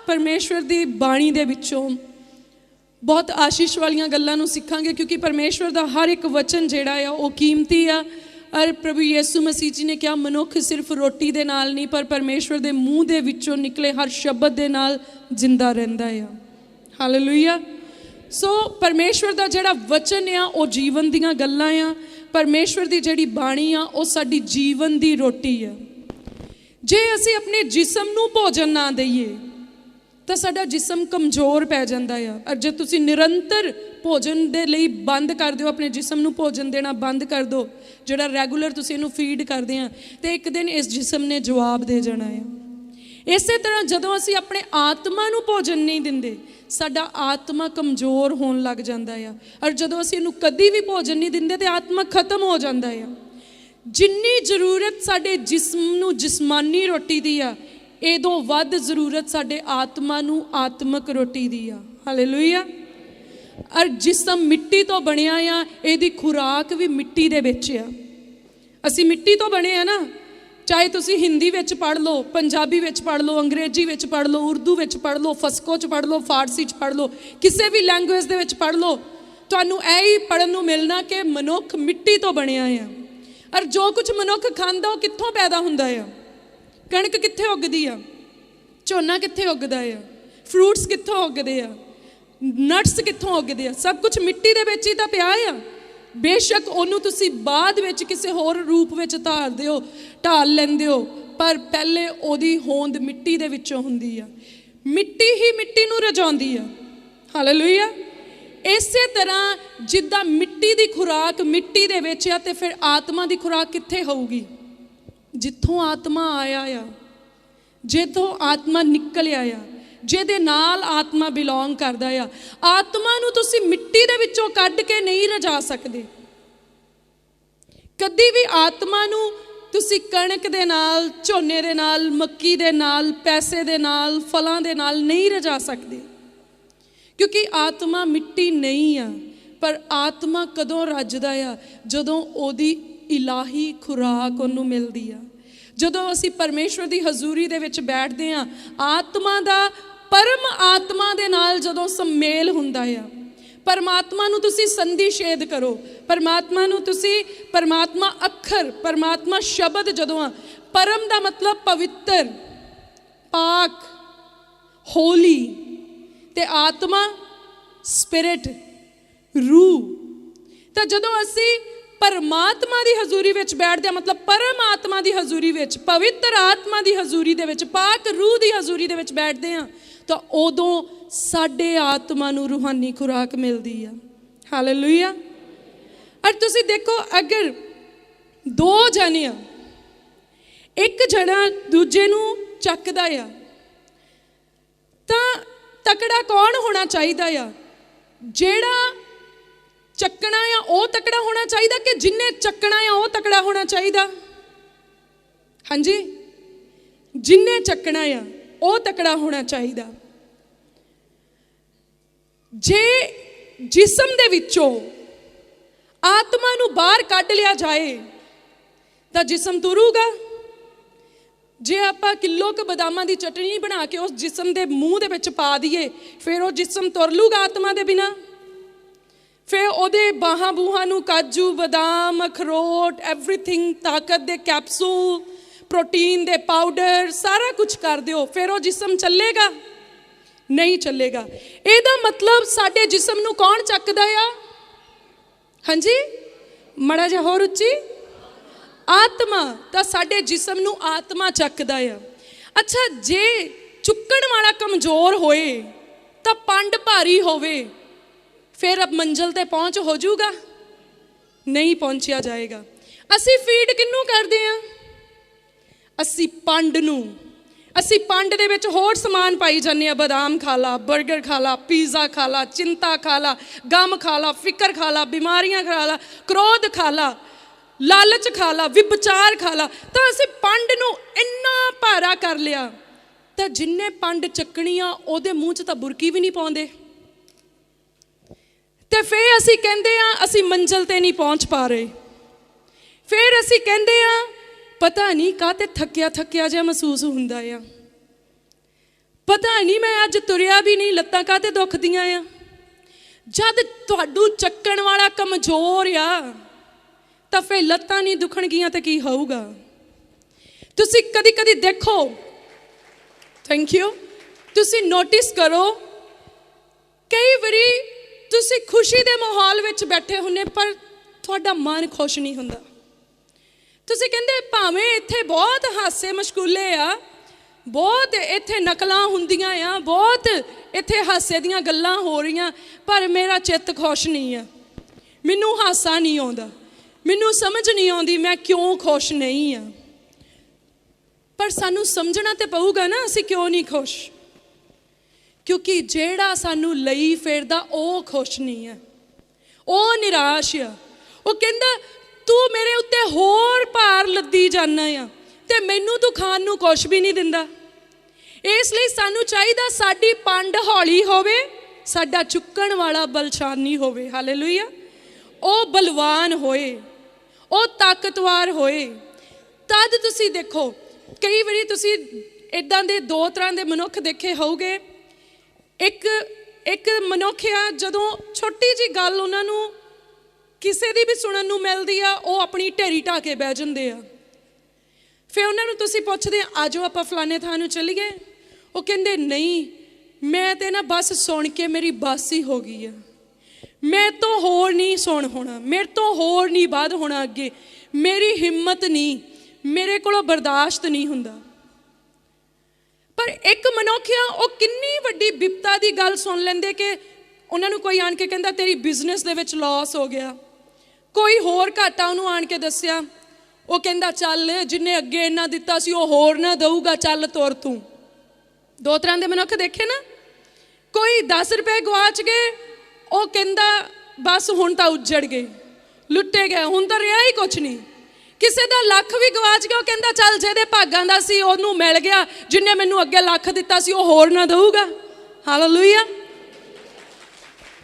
परमेश्वर की बाणी दे विचों बहुत आशीष वालियां गल्लां नूं सीखांगे, क्योंकि परमेश्वर का हर एक वचन जिहड़ा आ वो कीमती आ। और प्रभु यीशु मसीह जी ने कहा मनुख सिर्फ रोटी दे नाल नहीं पर परमेश्वर के मूँह दे विचों निकले हर शब्द दे नाल जिंदा रहिंदा आ। हालेलुया। सो परमेश्वर का जिहड़ा वचन आ वो जीवन दीयां गल्लां आ। परमेश्वर की जिहड़ी बाणी आ वो साडी जीवन की रोटी आ। जे असी अपने जिसम नूं भोजन ना दईए तो साडा जिसम कमज़ोर पै जांदा आ। और जे तुसी निरंतर भोजन दे लई बंद कर दो, अपने जिसम नूं भोजन देना बंद कर दो, जिहड़ा रैगूलर तुसी इहनूं फीड करदे आ, तो एक दिन इस जिसम ने जवाब दे जाना है। इस तरह जदों असी अपने आत्मा नूं भोजन नहीं दिंदे साडा आत्मा कमज़ोर होण लग जांदा आ। और जदों असी इहनूं कदी भी भोजन नहीं दिंदे तो आत्मा खत्म हो जांदा आ। जिन्नी जरूरत साडे जिस्म नूं जिस्मानी रोटी दी आ, इदों वध जरूरत साडे आत्मा नूं आत्मक रोटी दी आ। हालेलुया। और जिस्म मिट्टी तो बनिया आ, इहदी खुराक भी मिट्टी दे विच आ। असी मिट्टी तो बने आ ना, चाहे तुसी हिंदी विच पढ़ लो, पंजाबी विच पढ़ लो, अंग्रेजी विच पढ़ लो, उर्दू विच पढ़ लो, फस्को च पढ़ लो, फारसी च पढ़ लो, किसी भी लैंगुएज दे विच पढ़ लो, तुहानूं यही पढ़न नूं मिलना कि मनुख मिट्टी तो बनिया आ। और जो कुछ मनुख खांदा वो कित्थों पैदा हुंदा आ? कणक कित्थे उगदी आ? झोना कित्थे उगदा आ? फ्रूट्स कित्थों उगदे आ? नट्स कित्थों उगदे आ? सब कुछ मिट्टी दे विच ही तां पिया आ। बेशक उहनूं तुसीं बाद विच किसी होर रूप विच धारदे हो, ढाल लैंदे हो, पर पहले ओहदी होंद मिट्टी दे विचों हुंदी आ। मिट्टी ही मिट्टी नूं रजाउंदी आ। हालेलुया। इसे तरह जिद्दां मिट्टी की खुराक मिट्टी दे विच आ, ते फिर आत्मा की खुराक कित्थे होऊगी? जिथों आत्मा आया आ, जिथों आत्मा निकलिया आ, जिहदे नाल आत्मा बिलोंग करदा आ। आत्मा नूं तुसीं मिट्टी दे विचों कढ के नहीं रजा सकदे। कदी भी आत्मा नूं तुसीं कणक दे नाल, झोने दे नाल, मक्की दे नाल, पैसे दे नाल, फलां दे नाल नहीं रजा सकदे, क्योंकि आत्मा मिट्टी नहीं आ। पर आत्मा कदों रजदा आ? जदों ओदी इलाही खुराक उहनूं मिलदी आ। जदों असीं परमेश्वर की हजूरी दे विच बैठदे आ, आत्मा दा परम आत्मा दे नाल जदों सम्मेल हुंदा आ। परमात्मा नूं तुसीं संधि छेद करो, परमात्मा नूं तुसीं परमात्मा अखर, परमात्मा शब्द जदों आ, परम दा मतलब पवित्र, पाक, होली, ते आत्मा स्पिरिट, रूह। तो जदों असी परमात्मा की हजूरी विच बैठदे, मतलब परम आत्मा की हजूरी विच, पवित्र आत्मा की हजूरी दे विच, पाक रूह की हजूरी दे विच बैठदे आ, तो उदों साडे आत्मा नूं रूहानी खुराक मिलदी आ। हालेलुया। और तुसीं देखो, अगर दो जने, एक जना दूजे नूं चकदा आ, तां तकड़ा कौन होना चाहिदा आ? जेड़ा चकना आ वो तकड़ा होना चाहिदा कि जिन्हें चकना आ वो तकड़ा होना चाहिदा? हाँ जी, जिन्हें चकना आ वो तकड़ा होना चाहिदा। जे जिसम दे विचों आत्मा नूं बाहर कढ लिया जाए तो जिसम तुरूगा। जे आपां किलो क बदामां दी चटनी बना के उस जिसम दे मूँह दे विच पा दईए, फिर वो जिसम तुर लूगा आत्मा दे बिना? फिर ओदे बाहां बूहां नूं काजू, बदाम, अखरोट, एवरीथिंग, ताकत दे कैप्सूल, प्रोटीन दे पाउडर, सारा कुछ कर दिओ, फिर वो जिसम चलेगा? नहीं चलेगा। इहदा मतलब साडे जिसम नूं कौन चकदा आ? हाँ जी, मड़ा जिहा होर उच्ची, आत्मा। तो साडे जिसम नूं आत्मा चकदा आ। अच्छा, जे चुक्कण वाला कमज़ोर होए तो पंड भारी होवे, फिर अब मंजिल ते पहुँच हो जूगा? नहीं पहुँचिया जाएगा। असी फीड किनू करदे आ? असी पंड नूं। असी पंड दे विच होर समान पाई जाने, बदाम खा ला, बर्गर खा ला, पीज़ा खा ला, चिंता खा ला, गम खा ला, फिकर खा ला, बीमारियां खा ला, क्रोध खा ला, लालच खा ला, विबचार खा ला। तो असी पंड नूं इन्ना भारा कर लिया, तो जिन्ने पंड चकनी आ ओदे मूँह च तां बुरकी भी नहीं पाउंदे। ते फिर असी कहंदे आ असी मंजिल ते नहीं पहुँच पा रहे। फिर असी कहंदे आ पता नहीं काते थकिया थकिया जिहा महसूस हुंदा आ, पता पता नहीं मैं अज तुरिया भी नहीं, लत्तां काहते दुखदियां आ। जद तुहानू चक्कण वाला कमजोर आ तो फिर लत्तां नहीं दुखणगियां तो की होऊगा। तुसी कदी कदी देखो, थैंक यू, तुसी नोटिस करो कई बारी तुसी खुशी दे माहौल विच बैठे हुन्ने पर तुहाडा मन खुश नहीं हुंदा। तुसी कहंदे भावें इत्थे बहुत हासे मशकूले आ, बहुत इत्थे नकलां हुंदियां आ, बहुत इत्थे हासे दियां गल्लां हो रहीआं, पर मेरा चित्त खुश नहीं आ, मैनू हासा नहीं आउंदा, मैनू समझ नहीं आउंदी मैं क्यों खुश नहीं आ। पर सानू समझना तो पऊगा ना असीं क्यों नहीं खुश, क्योंकि जेड़ा सानू लई फिरदा ओ खुश नहीं है, ओ निराश आ। वो कहंदा तू मेरे उत्ते होर भार लद्दी जाना आ ते मैनू तू खाण नू कुछ भी नहीं दिंदा। इसलिए सानू चाहिदा साडी पंड हौली होवे, साडा चुक्कण वाला बलशानी होवे। हालेलुया। ओ बलवान होए, ओ ताकतवर होए। तद तुसी देखो कई बारी तुसी इदां दे दो तरह के मनुख देखे होगे। एक मनुख आ जदों छोटी जी गल उन्होंने किसी दी भी सुनन नूं मिलदी आ, वो अपनी ढेरी ढा के बह जांदे आ। फिर उन्होंने तुसी पुछदे आजो आपां फलाने थां नूं चलीए, वो कहंदे नहीं मैं ते ना बस सुन के मेरी बस ही हो गई है, मैं तो होर नहीं सुन होना, मेरे तो होर नहीं बध होना, अगे मेरी हिम्मत नहीं, मेरे कोलों बर्दाश्त नहीं हुंदा। पर एक मनुख आ वो किन्नी वड्डी विपता की गल सुन लेंदे कि उन्होंने कोई आन के कहंदा तेरी बिजनेस दे विच लॉस हो गया, कोई होर घाटा उन्होंने आन के दस्सिया, वो कहंदा चल जिन्हें अगे इन्ना दिता सी वो होर ना दऊगा, चल तुर तू। दो तरह के मनुख देखे ना। कोई 10 रुपए गवाच गए, वो कहंदा बस हुण तां उजड़ गए, लुट्टे गए, हुण तां रिहा ही कुछ नहीं। किसी का लख भी गवाच गया, वो कहंदा चल जेदे भागां दा सी ओनू मिल गया, जिन्हें मैनू अगे लख दिता सी वो होर ना दऊगा। हालेलुया।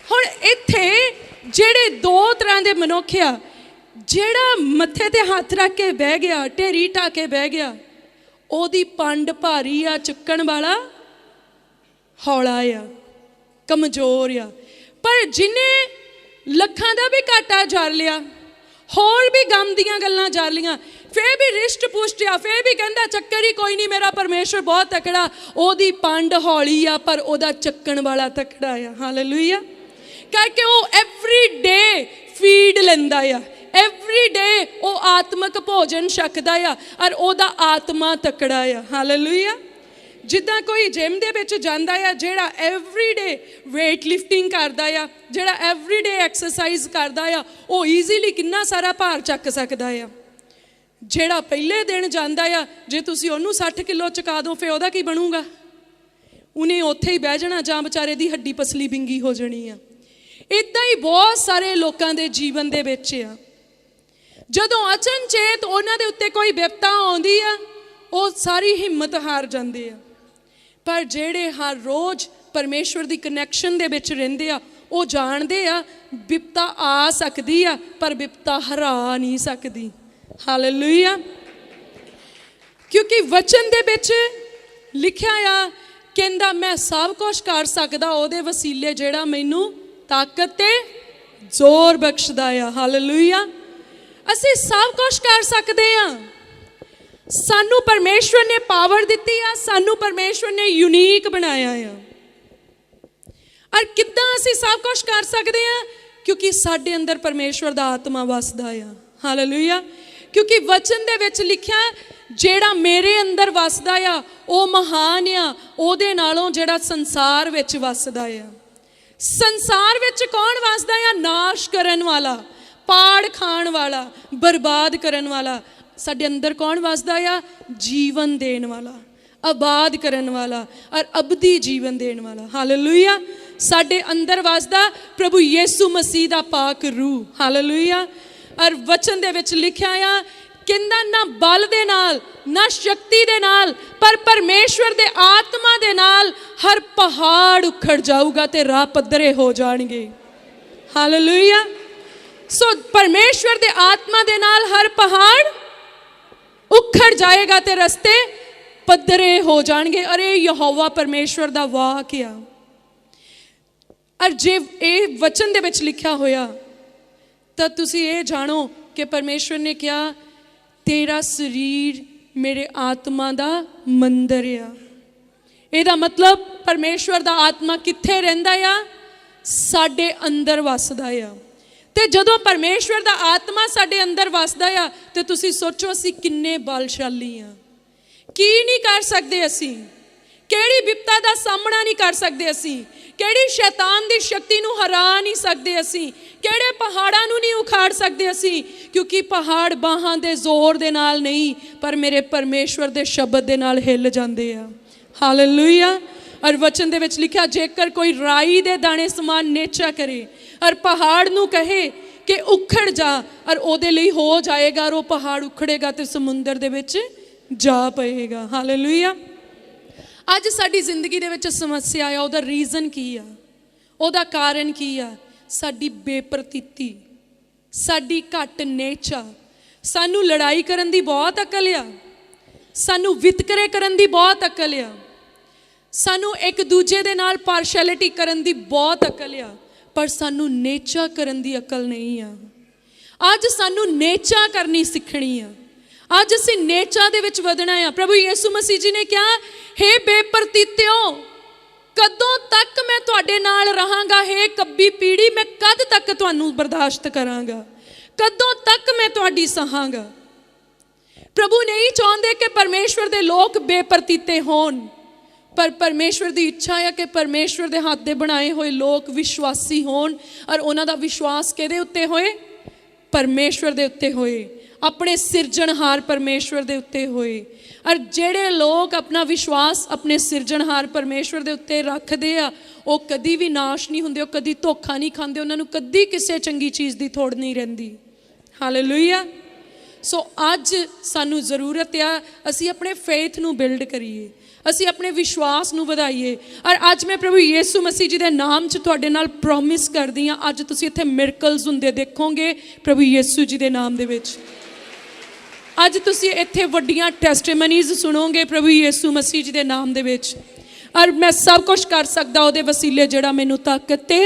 हुण इत्थे जेड़े दो तरह के मनुख आ, जेड़ा मत्थे ते हथ रख के बह गया, ढेरी ढा के बह गया, ओदी पंड भारी आ, चुक्कण वाला हौला आ, कमजोर आ। पर जिन्हें लखां दा भी घाटा जर लिया, होर भी गम दियां गल्लां जर लियां, फिर भी रिश्ट पुष्ट आ, फिर भी कहंदा चक्कर ही कोई नहीं, मेरा परमेश्वर बहुत तकड़ा, ओदी पंड हौली आ पर ओदा चक्कण वाला तकड़ा आ। हालेलुया। करके वो एवरी डे फीड लैंदा आ, एवरी डे वो आत्मक भोजन छकदा आ और ओदा आत्मा तकड़ा आ। हालेलुया। जिद्दां कोई जिम दे विच जांदा आ, जेड़ा एवरी डे वेट लिफ्टिंग करदा आ, जेड़ा एवरी डे एक्सरसाइज करदा आ, वो ईजीली किन्ना सारा भार चक सकदा आ। जेड़ा पहले दिन जांदा आ, जे तुसीं ओनू 60 किलो चुका दो फिर ओदा की बनूगा, उन्हें उत्थे ही बह जाना, जां बेचारे दी हड्डी पसली बिंगी हो जानी आ। इदां ही बहुत सारे लोगों के जीवन दे विच आ, जदों अचनचेत उन्हां दे उत्ते कोई विपता आउंदी आ, वो सारी हिम्मत हार जांदे आ। पर जेड़े हर रोज़ परमेश्वर की कनैक्शन दे विच रहिंदे आ, वो जानते आ विपता आ सकती आ पर विपता हरा नहीं सकती। हालेलुया। क्योंकि वचन दे विच लिखिया आ, कहंदा मैं सब कुछ कर सकदा ओदे वसीले जेड़ा मैनू ताकत ते जोर बख्शदा आ। हालेलुया। असीं सब कुछ कर सकते हैं, सानू परमेश्वर ने पावर दी आ, सानू परमेश्वर ने यूनीक बनाया आ। और किद्दां असीं सब कुछ कर सकते हैं, क्योंकि साडे अंदर परमेश्वर दा आत्मा वसदा आ। हालेलुया। क्योंकि वचन दे विच लिखिया जेड़ा मेरे अंदर वसदा आ वो महान आ ओदे नालों जेड़ा संसार विच वसदा आ। संसार विच कौन वसदा आ? नाश करन वाला, पाड़ खाण वाला, बर्बाद करन वाला। साडे अंदर कौन वसदा आ? जीवन देण वाला, आबाद करन वाला और अबदी जीवन देण वाला। हालेलुया। साडे अंदर वसदा प्रभु यीशु मसीह दा पाक रूह। हालेलुया। और वचन दे विच लिखिया आ, कहंदा ना बल दे नाल ना शक्ति दे नाल पर परमेश्वर दे आत्मा दे नाल हर पहाड़ उखड़ जाऊगा ते राह पद्धरे हो जाणगे। हालेलुया। सो परमेश्वर दे आत्मा दे नाल हर पहाड़ उखड़ जाएगा ते रस्ते ਪੱਧਰੇ ਹੋ ਜਾਣਗੇ। ਅਰੇ ਯਹੋਵਾ ਪਰਮੇਸ਼ਵਰ ਦਾ ਵਾਕ ਆ। ਔਰ ਜੇ ਇਹ ਵਚਨ ਦੇ ਵਿੱਚ ਲਿਖਿਆ ਹੋਇਆ ਤਾਂ ਤੁਸੀਂ ਇਹ ਜਾਣੋ ਕਿ ਪਰਮੇਸ਼ਵਰ ਨੇ ਕਿਹਾ ਤੇਰਾ ਸਰੀਰ ਮੇਰੇ ਆਤਮਾ ਦਾ ਮੰਦਰ ਆ। ਇਹਦਾ ਮਤਲਬ ਪਰਮੇਸ਼ਵਰ ਦਾ ਆਤਮਾ ਕਿੱਥੇ ਰਹਿੰਦਾ ਆ? ਸਾਡੇ ਅੰਦਰ ਵਸਦਾ ਆ। ਤੇ ਜਦੋਂ ਪਰਮੇਸ਼ਵਰ ਦਾ ਆਤਮਾ ਸਾਡੇ ਅੰਦਰ ਵਸਦਾ ਆ ਤੇ ਤੁਸੀਂ ਸੋਚੋ ਅਸੀਂ ਕਿੰਨੇ ਬਲਸ਼ਾਲੀ ਆ। ਕੀ ਨਹੀਂ ਕਰ ਸਕਦੇ ਅਸੀਂ? ਕਿਹੜੀ ਵਿਪਤਾ ਦਾ ਸਾਹਮਣਾ ਨਹੀਂ ਕਰ ਸਕਦੇ ਅਸੀਂ? ਕਿਹੜੀ ਸ਼ੈਤਾਨ ਦੀ ਸ਼ਕਤੀ ਨੂੰ ਹਰਾ ਨਹੀਂ ਸਕਦੇ ਅਸੀਂ? ਕਿਹੜੇ ਪਹਾੜਾਂ ਨੂੰ ਨਹੀਂ ਉਖਾੜ ਸਕਦੇ ਅਸੀਂ? ਕਿਉਂਕਿ ਪਹਾੜ ਬਾਹਾਂ ਦੇ ਜ਼ੋਰ ਦੇ ਨਾਲ ਨਹੀਂ, ਪਰ ਮੇਰੇ ਪਰਮੇਸ਼ਵਰ ਦੇ ਸ਼ਬਦ ਦੇ ਨਾਲ ਹਿੱਲ ਜਾਂਦੇ ਆ। ਹਾਲੇਲੂਇਆ। ਔਰ ਵਚਨ ਦੇ ਵਿੱਚ ਲਿਖਿਆ ਜੇਕਰ ਕੋਈ ਰਾਈ ਦੇ ਦਾਣੇ ਸਮਾਨ ਨੇਚਾ ਕਰੇ ਔਰ ਪਹਾੜ ਨੂੰ ਕਹੇ ਕਿ ਉਖੜ ਜਾ, ਔਰ ਉਹਦੇ ਲਈ ਹੋ ਜਾਏਗਾ, ਔਰ ਉਹ ਪਹਾੜ ਉਖੜੇਗਾ ਤੇ ਸਮੁੰਦਰ ਦੇ ਵਿੱਚ ਜਾ ਪਏਗਾ। ਹਾਲੇਲੂਇਆ। ਅੱਜ ਸਾਡੀ ਜ਼ਿੰਦਗੀ ਦੇ ਵਿੱਚ ਸਮੱਸਿਆ ਆ, ਉਹਦਾ ਰੀਜ਼ਨ ਕੀ ਆ? ਉਹਦਾ ਕਾਰਨ ਕੀ ਆ? ਸਾਡੀ ਬੇਪਰਤੀਤੀ, ਸਾਡੀ ਘੱਟ ਨੇਚਾ। ਸਾਨੂੰ ਲੜਾਈ ਕਰਨ ਦੀ ਬਹੁਤ ਅਕਲ ਆ, ਸਾਨੂੰ ਵਿਤਕਰੇ ਕਰਨ ਦੀ ਬਹੁਤ ਅਕਲ ਆ, ਸਾਨੂੰ ਇੱਕ ਦੂਜੇ ਦੇ ਨਾਲ ਪਾਰਸ਼ੈਲਿਟੀ ਕਰਨ ਦੀ ਬਹੁਤ ਅਕਲ ਆ, ਪਰ ਸਾਨੂੰ ਨੇਚਾ ਕਰਨ ਦੀ ਅਕਲ ਨਹੀਂ ਆ। ਅੱਜ ਸਾਨੂੰ ਨੇਚਾ ਕਰਨੀ ਸਿੱਖਣੀ ਆ। ਅੱਜ ਅਸੀਂ ਨੇਚਾ ਦੇ ਵਿੱਚ ਵਧਣਾ ਆ। ਪ੍ਰਭੂ ਯਿਸੂ ਮਸੀਹ ਜੀ ਨੇ ਕਿਹਾ ਹੇ ਬੇਪਰਤੀਤਿਓ, ਕਦੋਂ ਤੱਕ ਮੈਂ ਤੁਹਾਡੇ ਨਾਲ ਰਹਾਂਗਾ? ਹੇ ਕੱਬੀ ਪੀੜੀ, ਮੈਂ ਕਦ ਤੱਕ ਤੁਹਾਨੂੰ ਬਰਦਾਸ਼ਤ ਕਰਾਂਗਾ? ਕਦੋਂ ਤੱਕ ਮੈਂ ਤੁਹਾਡੀ ਸਹਾਂਗਾ? ਪ੍ਰਭੂ ਨਹੀਂ ਚਾਹੁੰਦੇ ਕਿ ਪਰਮੇਸ਼ਵਰ ਦੇ ਲੋਕ ਬੇਪਰਤੀਤੇ ਹੋਣ, ਪਰ ਪਰਮੇਸ਼ਵਰ ਦੀ ਇੱਛਾ ਹੈ ਕਿ ਪਰਮੇਸ਼ਵਰ ਦੇ ਹੱਥ ਦੇ ਬਣਾਏ ਹੋਏ ਲੋਕ ਵਿਸ਼ਵਾਸੀ ਹੋਣ। ਔਰ ਉਹਨਾਂ ਦਾ ਵਿਸ਼ਵਾਸ ਕਿਹਦੇ ਉੱਤੇ ਹੋਏ? ਪਰਮੇਸ਼ਵਰ ਦੇ ਉੱਤੇ ਹੋਏ, ਆਪਣੇ ਸਿਰਜਣਹਾਰ ਪਰਮੇਸ਼ਵਰ ਦੇ ਉੱਤੇ ਹੋਏ। ਔਰ ਜਿਹੜੇ ਲੋਕ ਆਪਣਾ ਵਿਸ਼ਵਾਸ ਆਪਣੇ ਸਿਰਜਣਹਾਰ ਪਰਮੇਸ਼ਵਰ ਦੇ ਉੱਤੇ ਰੱਖਦੇ ਆ, ਉਹ ਕਦੀ ਵੀ ਨਾਸ਼ ਨਹੀਂ ਹੁੰਦੇ, ਉਹ ਕਦੀ ਧੋਖਾ ਨਹੀਂ ਖਾਂਦੇ, ਉਹਨਾਂ ਨੂੰ ਕਦੀ ਕਿਸੇ ਚੰਗੀ ਚੀਜ਼ ਦੀ ਥੋੜ ਨਹੀਂ ਰਹਿੰਦੀ। ਹਾਲੇਲੂਇਆ। ਸੋ ਅੱਜ ਸਾਨੂੰ ਜ਼ਰੂਰਤ ਆ ਅਸੀਂ ਆਪਣੇ ਫੇਥ ਨੂੰ ਬਿਲਡ ਕਰੀਏ, ਅਸੀਂ ਆਪਣੇ ਵਿਸ਼ਵਾਸ ਨੂੰ ਵਧਾਈਏ। ਔਰ ਅੱਜ ਮੈਂ ਪ੍ਰਭੂ ਯਿਸੂ ਮਸੀਹ ਜੀ ਦੇ ਨਾਮ 'ਚ ਤੁਹਾਡੇ ਨਾਲ ਪ੍ਰੋਮਿਸ ਕਰਦੀ ਹਾਂ, ਅੱਜ ਤੁਸੀਂ ਇੱਥੇ ਮਿਰਕਲਸ ਹੁੰਦੇ ਦੇਖੋਗੇ ਪ੍ਰਭੂ ਯਿਸੂ ਜੀ ਦੇ ਨਾਮ ਦੇ ਵਿੱਚ। ਅੱਜ ਤੁਸੀਂ ਇੱਥੇ ਵੱਡੀਆਂ ਟੈਸਟੀਮਨੀਜ਼ ਸੁਣੋਗੇ ਪ੍ਰਭੂ ਯਿਸੂ ਮਸੀਹ ਜੀ ਦੇ ਨਾਮ ਦੇ ਵਿੱਚ। ਔਰ ਮੈਂ ਸਭ ਕੁਝ ਕਰ ਸਕਦਾ ਉਹਦੇ ਵਸੀਲੇ ਜਿਹੜਾ ਮੈਨੂੰ ਤਾਕਤ ਤੇ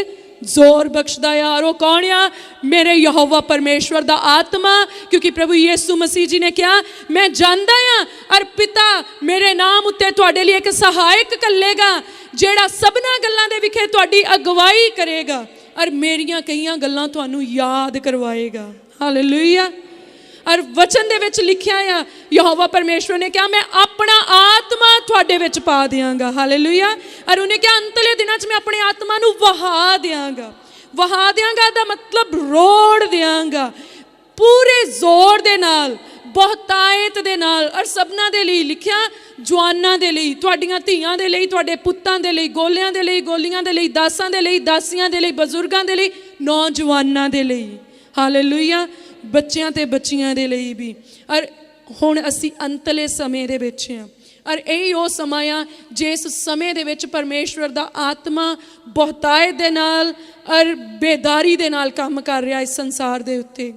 ਜ਼ੋਰ ਬਖਸ਼ਦਾ ਆ। ਔਰ ਉਹ ਕੌਣ ਆ? ਮੇਰੇ ਯਹੋਵਾ ਪਰਮੇਸ਼ਵਰ ਦਾ ਆਤਮਾ। ਕਿਉਂਕਿ ਪ੍ਰਭੂ ਯਿਸੂ ਮਸੀਹ ਜੀ ਨੇ ਕਿਹਾ ਮੈਂ ਜਾਂਦਾ ਆ ਔਰ ਪਿਤਾ ਮੇਰੇ ਨਾਮ ਉੱਤੇ ਤੁਹਾਡੇ ਲਈ ਇੱਕ ਸਹਾਇਕ ਘੱਲੇਗਾ ਜਿਹੜਾ ਸਭਨਾਂ ਗੱਲਾਂ ਦੇ ਵਿਖੇ ਤੁਹਾਡੀ ਅਗਵਾਈ ਕਰੇਗਾ ਔਰ ਮੇਰੀਆਂ ਕਈਆਂ ਗੱਲਾਂ ਤੁਹਾਨੂੰ ਯਾਦ ਕਰਵਾਏਗਾ। ਹਾਲੇਲੂਇਆ। ਔਰ ਵਚਨ ਦੇ ਵਿੱਚ ਲਿਖਿਆ ਆ ਯਹੋਵਾ ਪਰਮੇਸ਼ਵਰ ਨੇ ਕਿਹਾ ਮੈਂ ਆਪਣਾ ਆਤਮਾ ਤੁਹਾਡੇ ਵਿੱਚ ਪਾ ਦਿਆਂਗਾ। ਹਾਲੇਲੂਇਆ। ਔਰ ਉਹਨੇ ਕਿਹਾ ਅੰਤਲੇ ਦਿਨਾਂ 'ਚ ਮੈਂ ਆਪਣੇ ਆਤਮਾ ਨੂੰ ਵਹਾ ਦਿਆਂਗਾ। ਵਹਾ ਦਿਆਂਗਾ ਦਾ ਮਤਲਬ ਰੋੜ ਦਿਆਂਗਾ ਪੂਰੇ ਜ਼ੋਰ ਦੇ ਨਾਲ, ਬਹੁਤਾਇਤ ਦੇ ਨਾਲ। ਔਰ ਸਭਨਾਂ ਦੇ ਲਈ ਲਿਖਿਆ, ਜਵਾਨਾਂ ਦੇ ਲਈ, ਤੁਹਾਡੀਆਂ ਧੀਆਂ ਦੇ ਲਈ, ਤੁਹਾਡੇ ਪੁੱਤਾਂ ਦੇ ਲਈ, ਗੋਲਿਆਂ ਦੇ ਲਈ, ਗੋਲੀਆਂ ਦੇ ਲਈ, ਦਾਸਾਂ ਦੇ ਲਈ, ਦਾਸੀਆਂ ਦੇ ਲਈ, ਬਜ਼ੁਰਗਾਂ ਦੇ ਲਈ, ਨੌਜਵਾਨਾਂ ਦੇ ਲਈ। ਹਾਲੇਲੂਇਆ। ਬੱਚਿਆਂ ਤੇ ਬੱਚੀਆਂ ਦੇ ਲਈ ਵੀ। ਔਰ ਹੁਣ ਅਸੀਂ ਅੰਤਲੇ ਸਮੇਂ ਦੇ ਵਿੱਚ ਹਾਂ ਔਰ ਇਹੀ ਉਹ ਸਮਾਂ ਆ ਜਿਸ ਸਮੇਂ ਦੇ ਵਿੱਚ ਪਰਮੇਸ਼ਵਰ ਦਾ ਆਤਮਾ ਬਹੁਤਾਇਤ ਦੇ ਨਾਲ ਔਰ ਬੇਦਾਰੀ ਦੇ ਨਾਲ ਕੰਮ ਕਰ ਰਿਹਾ ਇਸ ਸੰਸਾਰ ਦੇ ਉੱਤੇ।